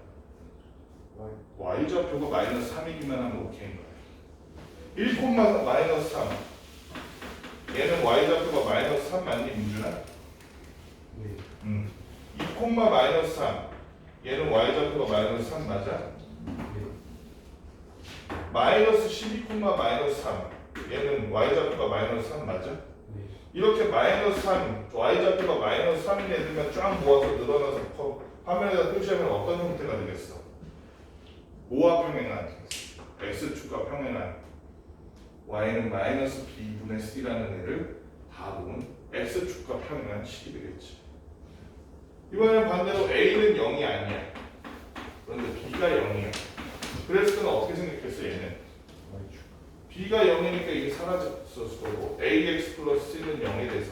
y 좌표가 마이너스 3이기만 하면 오케이인 거야. 1, 마이너스 3. 얘는 y 좌표가 마이너스 3 맞니, 민준아? 네. 2, 마이너스 3. 얘는 y 좌표가 마이너스 3 맞아? 마이너스 12, 마이너스 3. 얘는 y 좌표가 마이너스 3 맞아? 네. 이렇게 마이너스 3, y 좌표가 마이너스 3인 애들만 쫙 모아서 늘어나서 화면에다 표시하면 어떤 형태가 되겠어? 뭐와 평행한? x축과 평행한 y는 마이너스 b분의 c라는 애를 다 보면 x축과 평행한 식이 되겠지. 이번엔 반대로 a는 0이 아니야. 그런데 b가 0이야. 그랬을 때는 어떻게 생겼겠어, 얘는? b가 0이니까 이게 사라졌을 거고 ax 플러스 c는 0이 돼서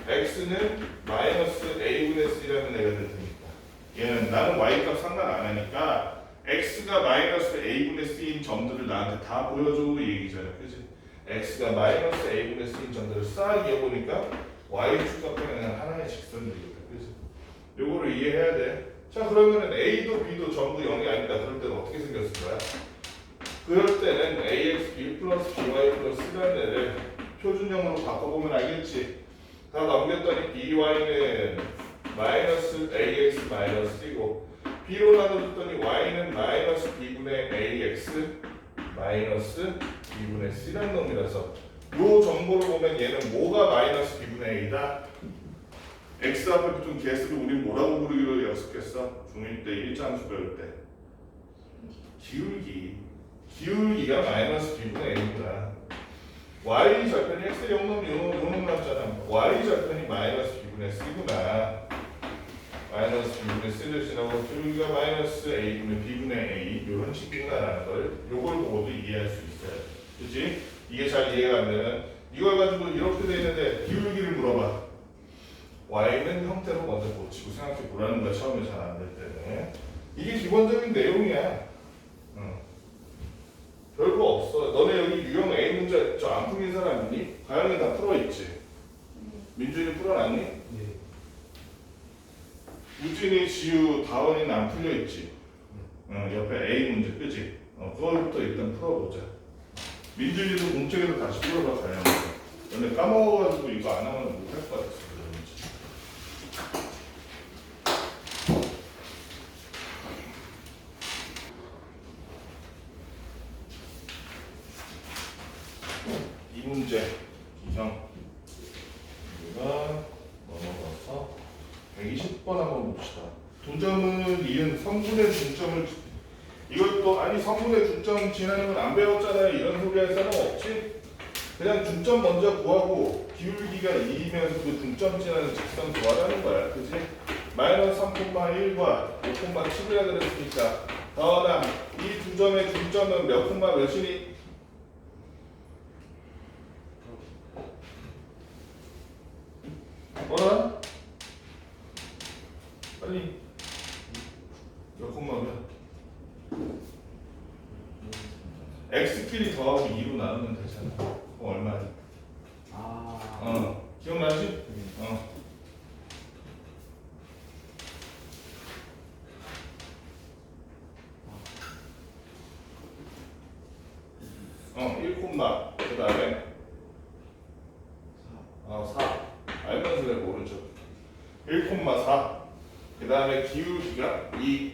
x는 마이너스 a분의 c라는 애가 될 테니까 얘는 나는 y값 상관 안 하니까 x가 마이너스 a분의 c인 점들을 나한테 다 보여줘 이 얘기잖아. 그치? x가 마이너스 a분의 c인 점들을 싹 이어보니까 y축과 평행한 하나의 직선들이거든. 그치? 요거를 이해해야 돼. 자, 그러면은 a도 b도 전부 0이 아니다. 그럴 때는 어떻게 생겼을 거야? 그럴 때는 ax b 플러스 by 플러스 c라는 애를 표준형으로 바꿔보면 알겠지? 다 넘겼더니 by는 마이너스 ax 마이너스 c고 b로 나눠줬더니 y는 마이너스 b분의 ax 마이너스 b분의 c라는 놈이라서 요 정보를 보면 얘는 뭐가 마이너스 b분의 a다? x 앞에 붙은 개수를 우린 뭐라고 부르기로 약속했어? 중1 때 1차함수 배울 때 기울기가 마이너스 b분의 a구나. y 절편이 x의 요놈 남잖아. y 절편이 마이너스 b분의 c구나. 마이너스 b분의 c를 지나고 기울기가 마이너스 a분의 b분의 a 이런 식이구나라는 걸 요걸 보고도 이해할 수 있어요. 그치? 이게 잘 이해가 안 되면 이걸 가지고 이렇게 돼 있는데 기울기를 물어봐. y는 형태로 먼저 고치고 생각해 보라는 거야. 처음에 잘 안 될 때는. 이게 기본적인 내용이야. 별거 없어. 너네 여기 유형 A 문제 저 안 풀린 사람 있니? 가영이 다 풀어있지? 민준이 풀어놨니? 네. 우진이, 지우, 다원이는 안 풀려있지? 옆에 A 문제 그지? 그거부터 일단 풀어보자. 민준이도 공책에서 다시 풀어봐 가영이. 너네 까먹어가지고 이거 안 하면 못할 것 같았어. 문제 기형 우리가 넘어가서 120번 한번 봅시다. 두 점을 이은 성분의 중점을 이것도 아니 성분의 중점 지나는 건 안 배웠잖아요. 이런 소리 할 사람 없지? 그냥 중점 먼저 구하고 기울기가 2이면서 그 중점 지나는 직선 구하라는 거야. 그지? 마이너스 3,1과 5,7이라 그랬으니까 더나 이 두 점의 중점은 몇 콤마 몇이니? 뭐라? 빨리 몇 콤마면? x끼리 더하고 2로 나누면 되잖아. 그럼 얼마니? 기억나지? 어, 1 콤마 그 다음에 4 알면서 왜 모르죠? 1 콤마 4 그 다음에 기울기가 2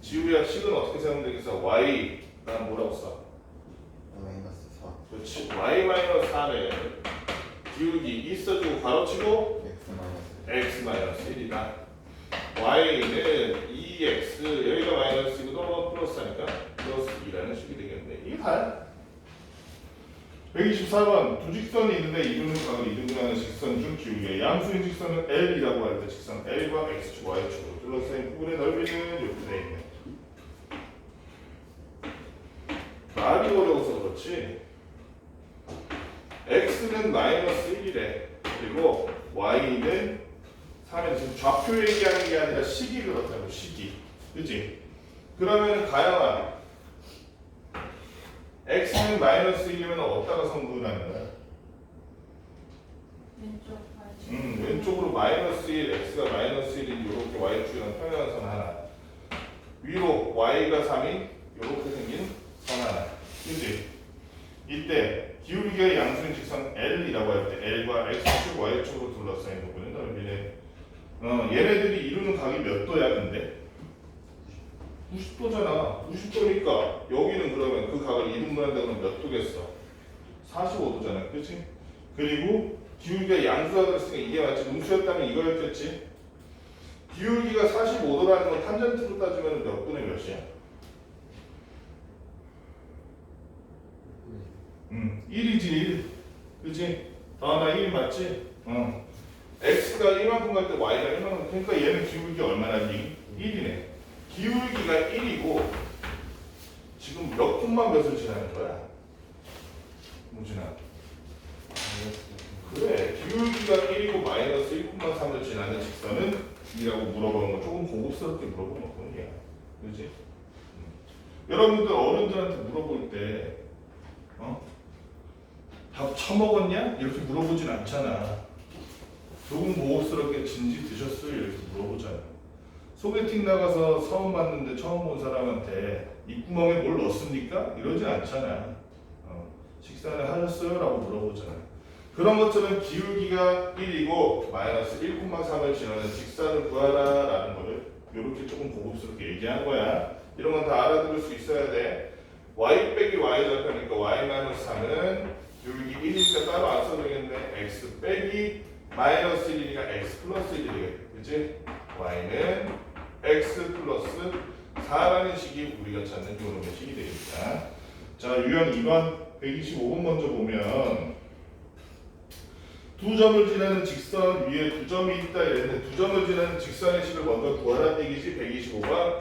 지우야 식은 어떻게 세우면 되겠어? y 난 뭐라고 써? 마이너스 4 그렇지 y 마이너스 4를 기울기 2 써주고 가로치고 x 마이너스 x 마이너스 1이다. y는 2x 여기가 마이너스이고 또 플러스 하니까 플러스 2라는 식이 되겠네. 이게 다야. 124번 두 직선이 있는데 이루는 각을 이등분하는 직선 중 기울기의 양수인 직선은 L이라고 할 때 직선 L과 X축, Y축으로 둘러싸인 부분의 넓이는 이렇게 돼 있네. 말이 어려워서 그렇지. X는 마이너스 1이래. 그리고 Y는 3에 지금 좌표 얘기하는 게 아니라 식이 그렇다고 식이. 그치? 그러면 가영아 x는 마이너스 1이면 어디다가 성분하는 거야? 왼쪽 왼쪽으로 마이너스 1, x가 마이너스 1인 이렇게 y축이랑 평행한 선 하나. 위로 y가 3인 이렇게 생긴 선 하나. 그치? 이때 기울기의 양수인 직선 L이라고 할 때 L과 x축, y축으로 둘러싸인 부분은 넓이네. 얘네들이 이루는 각이 몇 도야 근데? 90도잖아. 90도니까 여기는 그러면 그 각을 이등분한다 그러면 몇 도겠어? 45도잖아. 그치? 그리고 기울기가 양수가 그랬으니까 이게 맞지? 음수였다면 이거였겠지? 기울기가 45도라는 건 탄젠트로 따지면 몇 분의 몇이야? 1이지 1. 그치? 나 1 맞지? x가 1만큼 갈 때 y가 1만큼 그러니까 얘는 기울기 얼마나니? 1이네. 기울기가 1이고 지금 몇 콤마 몇을 지나는 거야? 무진아. 그래. 기울기가 1이고 마이너스 1,3을 지나는 직선은 이라고 물어보는 건 조금 고급스럽게 물어보는 거야. 그렇지? 여러분들 어른들한테 물어볼 때 밥 처먹었냐? 이렇게 물어보진 않잖아. 조금 고급스럽게 진지 드셨어요? 이렇게 물어보잖아. 소개팅 나가서 처음 봤는데 처음 본 사람한테 입구멍에 뭘 넣습니까? 이러진 않잖아. 식사는 하셨어요? 라고 물어보잖아. 그런 것처럼 기울기가 1이고 마이너스 1,3을 지나는 직선을 구하라 라는 거를 이렇게 조금 고급스럽게 얘기한 거야. 이런 건 다 알아들을 수 있어야 돼. y 빼기 y 절편이니까 y 마이너스 3은 기울기 1이니까 따로 안 써도 되겠네. x 빼기 마이너스 1이니까 x 플러스 1이 되겠네. 그치? y는 x 플러스 4라는 식이 우리가 찾는 요놈의 식이 되겠다. 자, 유형 2번 125번 먼저 보면 두 점을 지나는 직선 위에 두 점이 있다 이랬는데 두 점을 지나는 직선의 식을 먼저 구하라는 얘기지. 125번.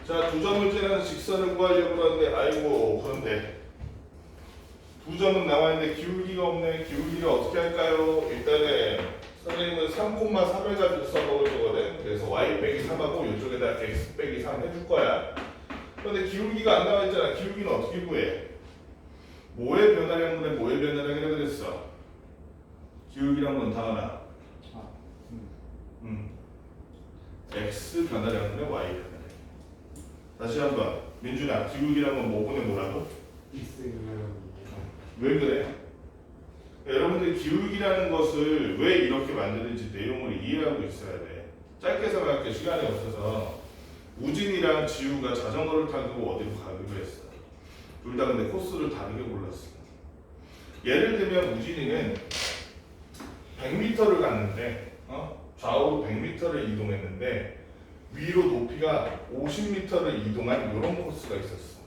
자, 두 점을 지나는 직선을 구하려고 하는데 아이고 그런데 두 점은 나와 있는데 기울기가 없네. 기울기를 어떻게 할까요? 일단은 선생님은 3,3을 가지고 써먹을 거거든. 그래서 y 빼기 3하고 이쪽에다 x 빼기 3 해줄 거야. 그런데 기울기가 안 나와 있잖아. 기울기는 어떻게 구해? 뭐의 변화량분에 뭐의 변화량이라고 그랬어? 기울기란 건 다하나? x 변화량분에 y 변화량. 다시 한번 민준아, 기울기란 건 뭐분에 뭐라고? 왜 그래? 여러분들이 기울기라는 것을 왜 이렇게 만드는지 내용을 이해하고 있어야 돼. 짧게 설명할게. 시간이 없어서 우진이랑 지우가 자전거를 타고 어디로 가기로 했어. 둘 다 근데 코스를 다르게 골랐어. 예를 들면 우진이는 100m를 갔는데 좌우로 100m를 이동했는데 위로 높이가 50m를 이동한 이런 코스가 있었어.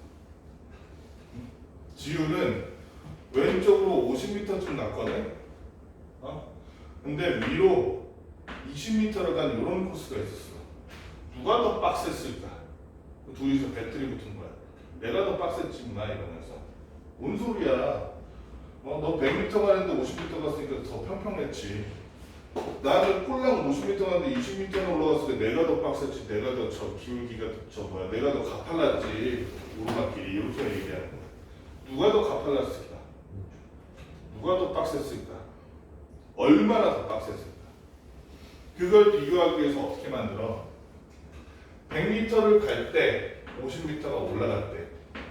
지우는 왼쪽으로 50m쯤 갔거든. 근데 위로 20m를 간 이런 코스가 있었어. 누가 더 빡셌을까? 둘이서 배틀이 붙은 거야. 내가 더 빡셌지 마 이러면서. 뭔 소리야? 너 100m 가는데 50m 갔으니까 더 평평했지. 나는 꼴랑 50m 가는데 20m는 올라갔을 때 내가 더 빡셌지. 내가 더 기울기가 내가 더 가팔랐지. 오르막길이 이렇게 얘기하는 거야. 누가 더 가팔랐을까? 누가 더 빡셌을까? 얼마나 더 빡셌을까? 그걸 비교하기 위해서 어떻게 만들어? 100m를 갈 때 50m가 올라갈 때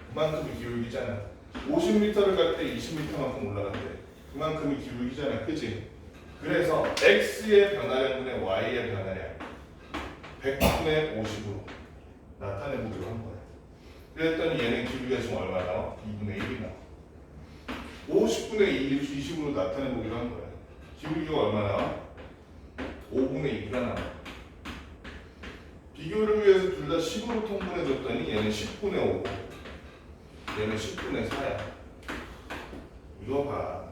그만큼이 기울기잖아. 50m를 갈 때 20m만큼 올라갈 때 그만큼이 기울기잖아. 그치? 그래서 x의 변화량분의 y의 변화량 100분의 50으로 나타내보기로 한 거야. 그랬더니 얘는 기울기가 지금 얼마 나와? 2분의 1이 나와. 50분의 2, 20으로 나타내보기로 한 거야. 기울기가 얼마 나와? 5분의 2가 나와. 비교를 위해서 둘 다 10으로 통분해줬더니 얘는 10분의 5고 얘는 10분의 4야. 이거 봐.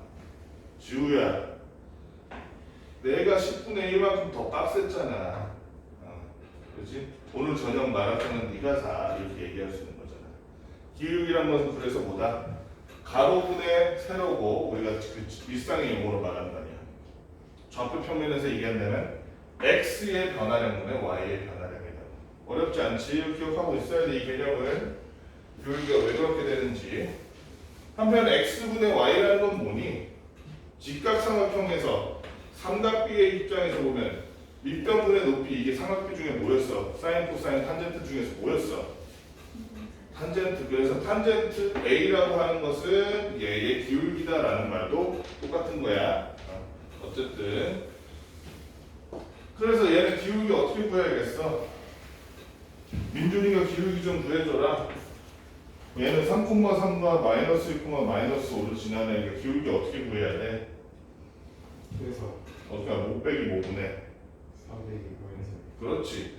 지우야. 내가 10분의 1만큼 더 빡셌잖아. 그렇지? 오늘 저녁 마라탕은 네가 사. 이렇게 얘기할 수 있는 거잖아. 기울기란 것은 그래서 뭐다? 가로분의 세로고 우리가 그 일상의 용어로 말하는 거 아니야. 좌표 평면에서 얘기한다면 x의 변화량분의 y의 변화량이다. 어렵지 않지? 기억하고 있어야 돼. 이 개념을. 기울기가 왜 그렇게 되는지. 한편 x분의 y라는 건 뭐니? 직각삼각형에서 삼각비의 입장에서 보면 밑변분의 높이 이게 삼각비 중에 뭐였어? 사인, 코사인, 탄젠트 중에서 뭐였어? 탄젠트. 그래서 탄젠트 A라고 하는 것은 얘의 기울기다라는 말도 똑같은 거야. 어쨌든 그래서 얘는 기울기 어떻게 구해야겠어? 민준이가 기울기 좀 구해줘라. 얘는 3,3과 마이너스 1, 마이너스 5를 지나니까 기울기 어떻게 구해야 돼? 그래서 어떻게 하면 5 빼기 5분의 400이 마이너스. 그렇지.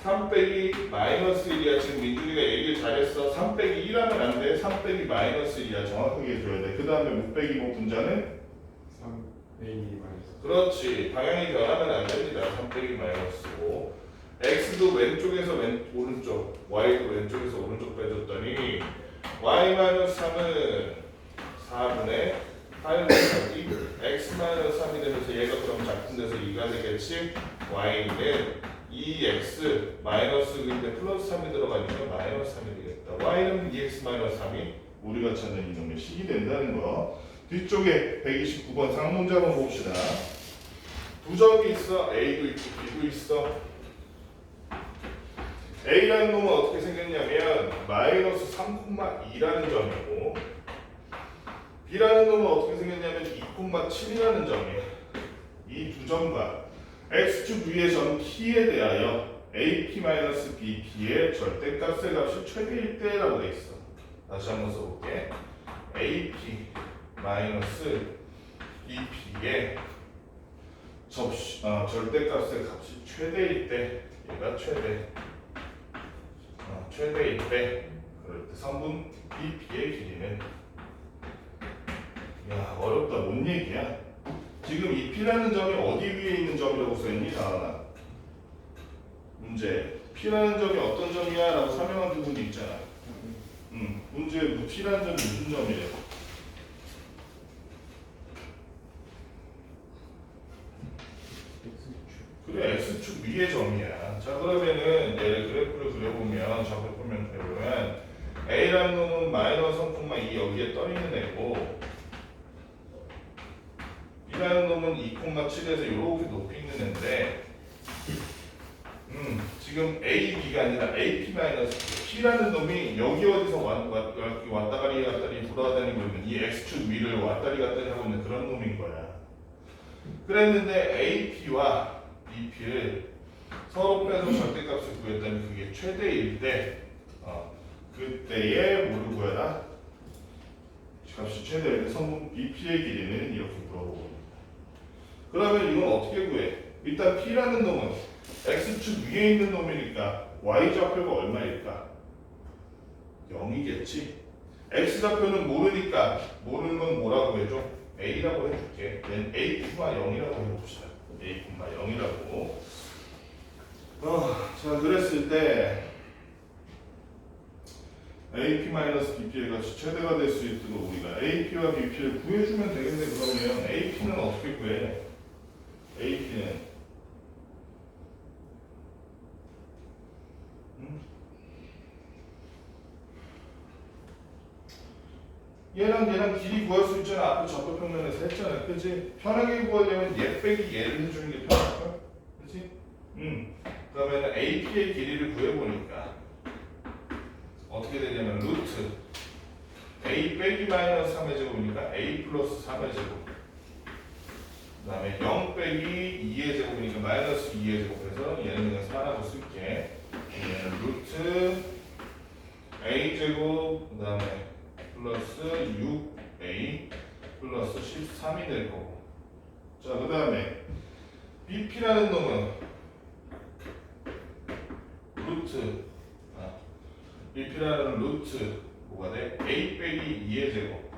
3 빼기 마이너스 1이야. 지금 민준이가 얘기를 잘했어. 3 빼기 1하면 안 돼. 3 빼기 마이너스 1이야. 정확하게 해줘야 돼. 그 다음에 5 빼기 5 분자는 3a 마이너스. 그렇지. 방향이 변하면 안 됩니다. 3 빼기 마이너스 5. x도 왼쪽에서 오른쪽, y도 왼쪽에서 오른쪽 빼줬더니 y 마이너스 3은 4분의 8 곱하기 x 마이너스 3이 되면서 얘가 그럼 작은 데서 2가 되겠지. y는 2x 마이너스 근데 플러스 3이 들어가니까 마이너스 3이 되겠다. y는 2x 마이너스 3이 우리가 찾는 이놈의 식이 된다는 거. 뒤쪽에 129번 상문제 한번 봅시다. 두 점이 있어. a도 있고 b도 있어. a라는 놈은 어떻게 생겼냐면 마이너스 3,2라는 점이고 b라는 놈은 어떻게 생겼냐면 2,7이라는 점이에요. 이 두 점과 x축 위의 점 p에 대하여 ap-bp의 절대값의 값이 최대일 때라고 돼 있어. 다시 한번 써볼게. ap-bp의 절대값의 값이 최대일 때 얘가 최대일 때 그럴 때 성분 bp의 길이는 야 어렵다. 뭔 얘기야? 지금 이 p라는 점이 어디 위에 있는 점이라고 써있니? 다은아 문제 p라는 점이 어떤 점이야? 라고 설명한 부분이 있잖아. 문제 p라는 점이 무슨 점이에요? 그래 x축 위의 점이야. 자 그러면은 얘를 그래프를 그려보면 좌표평면 그려보면 a라는 놈은 마이너스 3,2 여기에 떠있는 애고 b라는 놈은 2,7에서 이렇게 높이 있는 애인데 지금 a,b가 아니라 ap-p라는 놈이 여기 어디서 왔다가리 갔다리 돌아다니고 있는 이 x축 위를 왔다리 갔다리 하고 있는 그런 놈인 거야. 그랬는데 ap와 bp를 서로 빼서 절대값을 구했더니 그게 최대일 때 그때에 뭐를 구해라? 값이 최대일 때 성분 BP의 길이는 이렇게 물어보고. 그러면 이건 어떻게 구해? 일단 P라는 놈은 X축 위에 있는 놈이니까 Y좌표가 얼마일까? 0이겠지? X좌표는 모르니까 모르는 건 뭐라고 해줘? A라고 해줄게. 얘는 A,0이라고 해봅시다. A,0이라고. 자, 그랬을 때 AP-BP의 값이 최대가 될 수 있도록 우리가 AP와 BP를 구해주면 되겠네. 그러면 AP는 어떻게 구해? AP는 얘랑 길이 구할 수 있잖아. 앞에 접합평면에서 했잖아. 그치? 편하게 구하려면 얘 빼기 얘를 해주는 게 편할까? 그치? 그러면 AP의 길이를 구해보니까 어떻게 되냐면 루트 A 빼기 마이너스 3의 제곱이니까 A 플러스 3의 제곱, 그 다음에 0 빼기 2의 제곱이니까 마이너스 2의 제곱해서 얘는 그냥 4라고 쓸게. 얘는 루트 A 제곱, 그 다음에 플러스 6A 플러스 13이 될 거고. 자, 그 다음에 BP라는 놈은 BP라는 루트 뭐가 돼? A 빼기 2의 제곱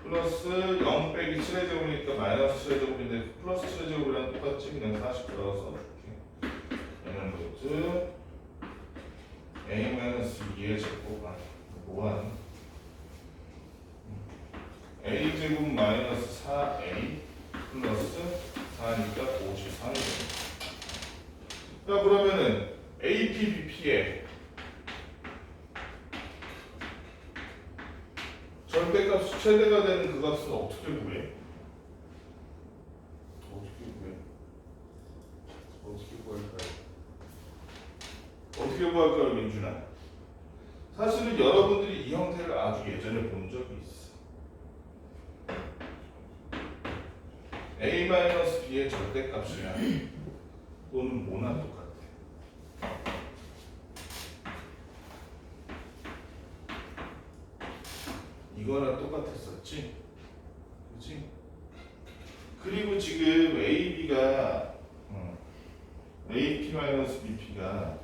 플러스 0 빼기 7의 제곱이니까 마이너스 7의 제곱인데 플러스 7의 제곱이랑 똑같지? 그냥 49라고 써줄게. 얘는 루트 A 마이너스 2의 제곱 뭐하는 A 제곱 마이너스 4A 플러스 4니까 53이에요. 자, 그러면은 AP, BP의 절대값이 최대가 되는 그 값은 어떻게 구해? 어떻게 구할까요? 어떻게 구할까요, 민준아? 사실은 여러분들이 이 형태를 아주 예전에 본 적이 있어. A-B의 절대값이야. 또는 뭐나 똑같아. 이거랑 똑같았었지? 그치? 그리고 지금 AB가 AP-BP가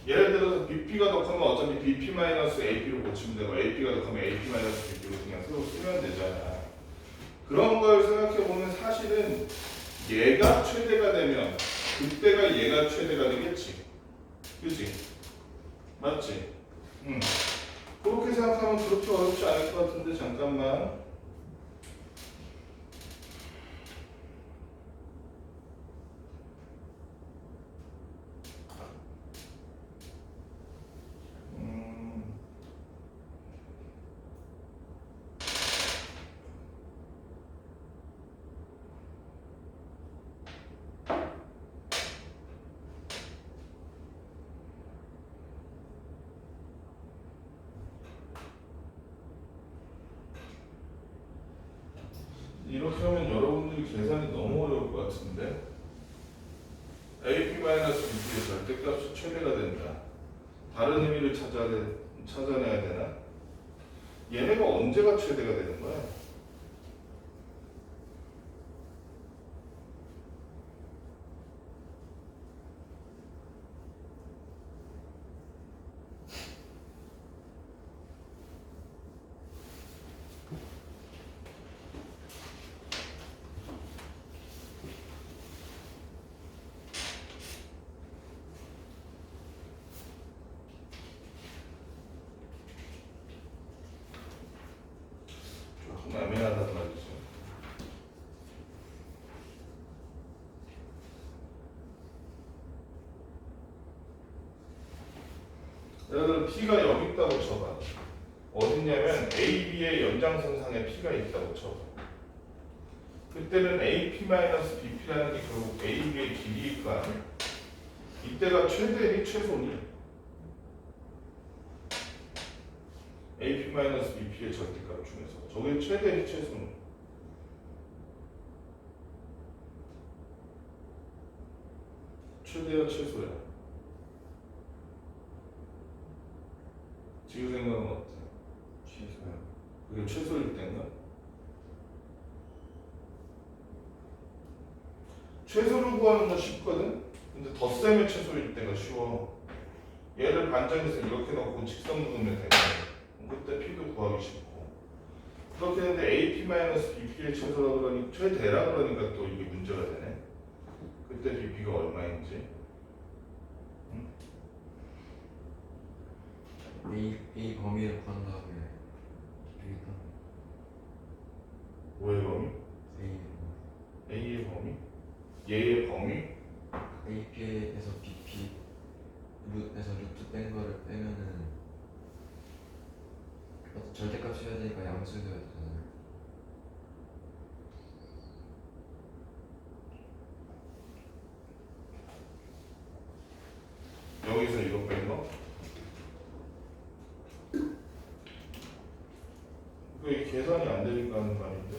예를 들어서 BP가 더하면 어차피 BP-AP로 고치면 되고 AP가 더하면 AP-BP로 그냥 새로 쓰면 되잖아. 그런 걸 생각해보면 사실은 얘가 최대가 되면 그때가 얘가 최대가 되겠지. 그치? 맞지? 그렇게 생각하면 그렇게 어렵지 않을 것 같은데 잠깐만. 이렇게 하면 여러분들이 계산이 너무 어려울 것 같은데. AP-BP의 절대값이 최대가 된다. 다른 의미를 찾아내야 되나? 얘네가 언제가 최대가 되는 거야? 조금 애매하단 말이죠. 예를 들어 P가 여기 있다고 쳐봐. 어딨냐면 AB의 연장선상에 P가 있다고 쳐봐. 그때는 AP-BP라는 게 결국 AB의 길이일 거 아니야. 이때가 최대니 최소니? AP-BP의 절대값 중에서 저게 최대니 최소니? 최대야 최소야? 지금 생각은 어때? 그게 최소일 때인가? 최소를 구하는 건 쉽거든? 근데 덧셈의 최소일 때가 쉬워. 얘를 반전해서 이렇게 넣고 직선 그으면 되거든. 그때 P도 구하기 쉽고. 그렇게 되는데 AP-BP의 최소라 그러니 최대라 그러니까 또 이게 문제가 되네. 그때 BP가 얼마인지. A 범위를 구한 다음에 일단 뭐의 범위? A A의 범위? 얘의 범위? AP에서 BP 루트에서 루트 뺀 거를 빼면은 어떤 절대값 써야 되니까 양수여야 되잖아요. 여기서 이거 뺀 거? 그게 계산이 안 되니까 하는 말인데.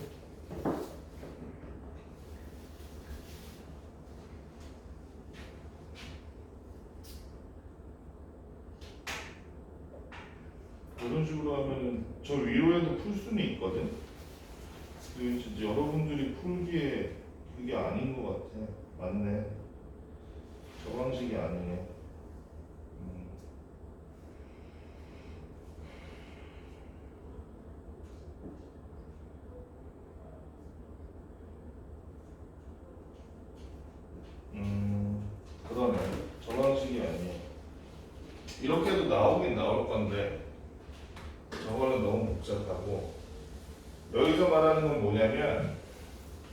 이런 식으로 하면은 저 위로에도 풀 수는 있거든. 근데 이제 여러분들이 풀기에 그게 아닌 것 같아. 맞네. 저 방식이 아니네. 그러네. 저 방식이 아니야. 이렇게 해도 나오긴 나올 건데 저거는 너무 복잡하고 여기서 말하는 건 뭐냐면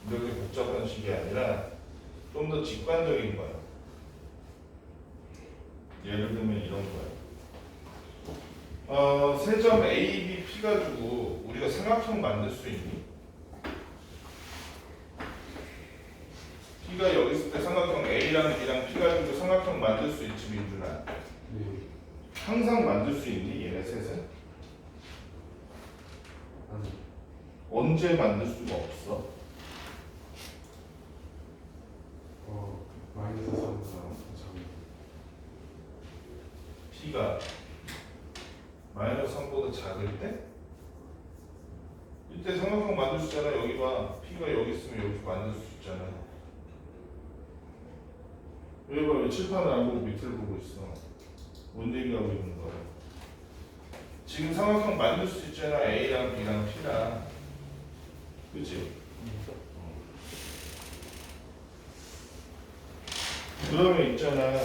이렇게 복잡한 식이 아니라 좀 더 직관적인 거야. 예를 들면 이런 거야. 세 점 A, B, P 가지고 우리가 삼각형 만들 수 있니? P가 여기 있을 때 삼각형 A랑 B랑 P 가지고 삼각형 만들 수 있지 민준아? 항상 만들 수 있니 얘네 셋은? 아니 언제 만들 수가 없어? 마이너스 3보다 작은 P가 마이너스 3보다 작을 때? 이때 삼각형 만들 수 있잖아. 여기 봐. P가 여기 있으면 여기 만들 수 있잖아. 왜 봐? 왜 칠판을 안 보고 밑을 보고 있어? 뭔 얘기하고 있는 거야? 지금 삼각형 만들 수 있잖아. A랑 B랑 P랑. 그치? 그러면 있잖아.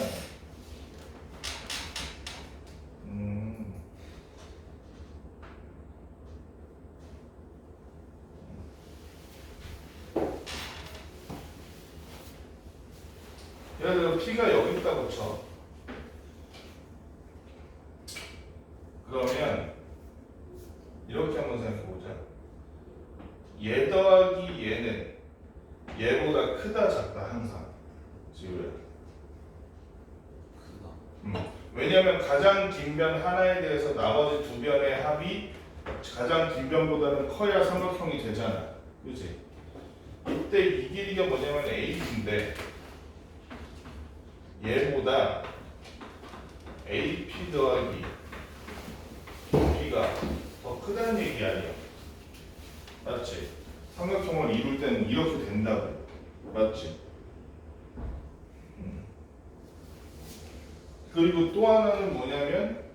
예를 들어 P가 여기 있다고 쳐. 그러면 이렇게 한번 생각해 보자. 얘 더하기 얘는 얘보다 크다 작다 항상. 지우야. 크다. 왜냐하면 가장 긴 변 하나에 대해서 나머지 두 변의 합이 가장 긴 변보다는 커야 삼각형이 되잖아. 그렇지? 이때 이 길이가 뭐냐면 AB인데 얘보다 AP 더하기 B가 더 크다는 얘기 아니야. 맞지? 삼각형을 이룰 때는 이렇게 된다고. 맞지? 그리고 또 하나는 뭐냐면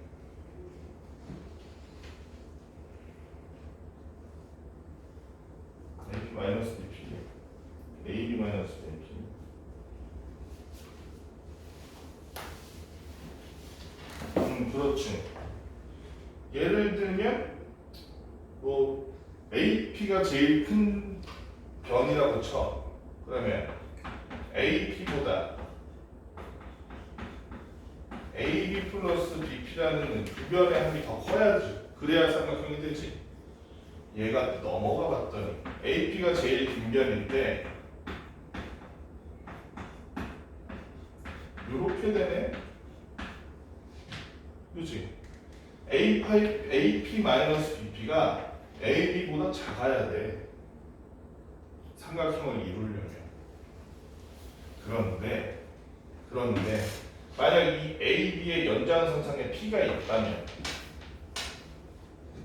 AP 마이너스 BP AB 마이너스 BP 그렇지. 예를 들면 뭐 AP가 제일 큰 변이라고 쳐. 그러면 AP보다 AB 플러스 BP라는 두 변의 합이 더 커야지. 그래야 삼각형이 되지. 얘가 넘어가 봤더니 AP가 제일 긴 변인데 요렇게 되네. 그치? AP-BP가 AB보다 작아야 돼. 삼각형을 이루려면. 그런데 만약 이 AB의 연장선상에 P가 있다면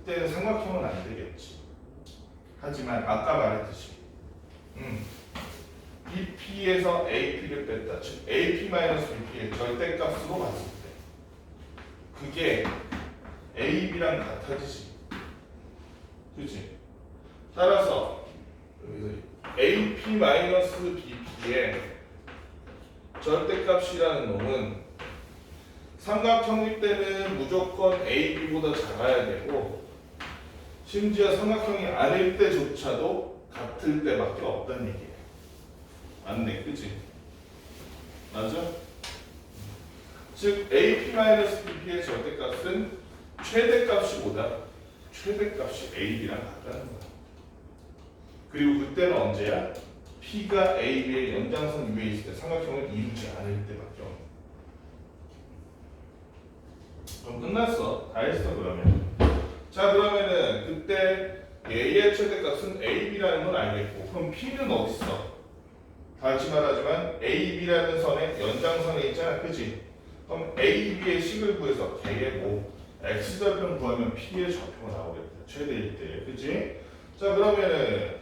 이때는 삼각형은 안 되겠지. 하지만 아까 말했듯이 BP에서 AP를 뺐다. 즉 AP-BP의 절대값으로 봤을 때 그게 AB랑 같아지지. 그치? 따라서 AP-BP의 절대값이라는 놈은 삼각형일 때는 무조건 AB보다 작아야 되고 심지어 삼각형이 아닐 때조차도 같을 때밖에 없다는 얘기예요. 맞네, 그치? 맞아? 즉 AP-BP의 절대값은 최대값이 AB랑 같다는 거야. 그리고 그때는 언제야? P가 AB의 연장선 위에 있을 때 삼각형을 이루지 않을 때밖에 없는. 그럼 끝났어. 다 했어 그러면. 자 그러면은 그때 A의 최대값은 AB라는 건 알겠고 그럼 P는 어디 있어? 다시 말하지만 AB라는 선의 연장선에 있잖아, 그지? 그럼 AB의 식을 구해서 걔의 뭐 X절편 구하면 P의 좌표가 나오겠다. 최대일 때, 그지? 자 그러면은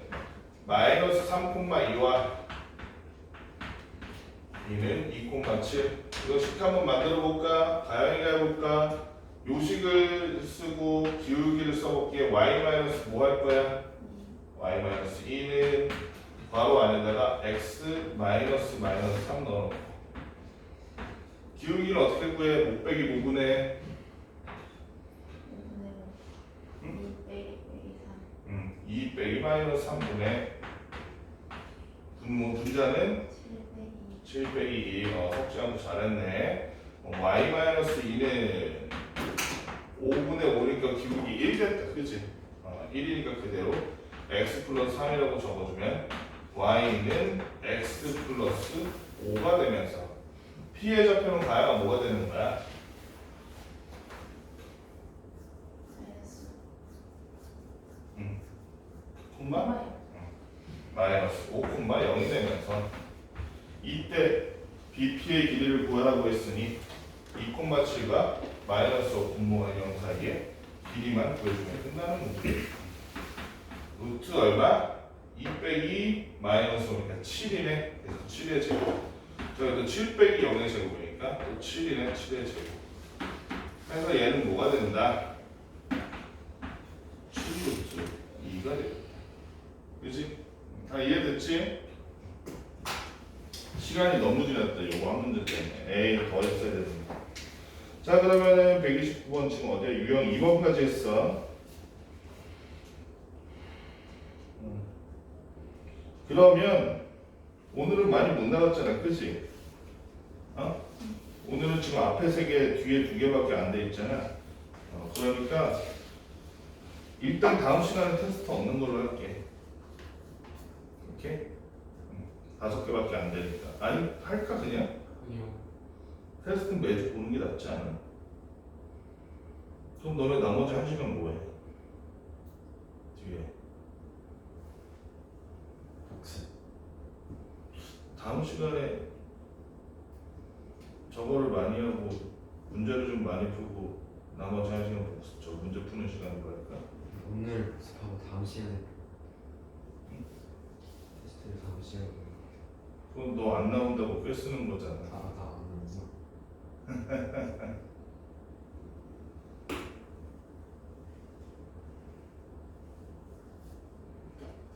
마이너스 3,2와 B는 2,7 이거 식 한번 만들어 볼까? 가영이가 해볼까? 요식을 쓰고 기울기를 써볼게. y 마이너스 뭐 할 거야? y 마이너스 2는 괄호 안에다가 x 마이너스 3 넣어놓고 기울기는 어떻게 구해? 곱빼기 부분에 2 빼기 마이너스 3분의 분자는 7 빼기 2 석지함도 잘했네. y 마이너스 2는 5분의 5니까 기울기 1 됐다, 그치? 1이니까 그대로 x 플러스 3이라고 적어주면 y는 x 플러스 5가 되면서 p의 좌표는 가야가 뭐가 되는 거야? 콤마? 마이너스 5,0이 되면서 이때 BP의 길이를 구하라고 했으니 2,7과 마이너스 5,0 사이에 길이만 구해주면 끝나는 문제. 루트 얼마? 2 빼기 마이너스 5니까 7이네. 그래서 7의 제곱. 저기도 7 빼기 0의 제곱이니까 또 7이네. 7의 제곱. 그래서 얘는 뭐가 된다? 7루트 2가 되겠다. 그치? 다 이해됐지? 시간이 너무 지났다. 요거 한 문제 때문에. 에이, 더 했어야 되는데. 자, 그러면은 129번 지금 어디야? 유형 2번까지 했어. 그러면 오늘은 많이 못 나갔잖아. 그치? 오늘은 지금 앞에 3개, 뒤에 2개밖에 안 돼 있잖아. 그러니까 일단 다음 시간에 테스트 없는 걸로 할게. 오케이? 5개밖에 안 되니까. 아니, 할까 그냥? 아니요. 테스트는 매주 보는 게 낫지 않아? 그럼 너네 나머지 1시간 뭐해? 뒤에 복습. 다음 시간에 저거를 많이 하고 문제를 좀 많이 풀고 나머지 1시간 복습, 저 문제 푸는 시간으로 할까? 오늘 복습하고 다음 시간에 테스트를 다음 시간에 보는 거 그건 너 안 나온다고 꽤 쓰는 거잖아. 같아요. 다안 나오면서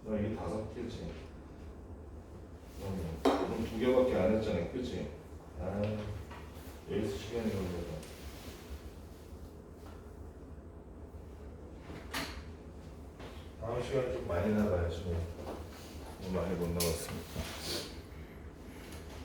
너 이게 5개지. 그럼 2개밖에 안 했잖아, 그치? 아, 여기서 시간이 걸려서. 다음 시간에 좀 많이 나가야지 뭐. 너무 많이 못 나갔으니까.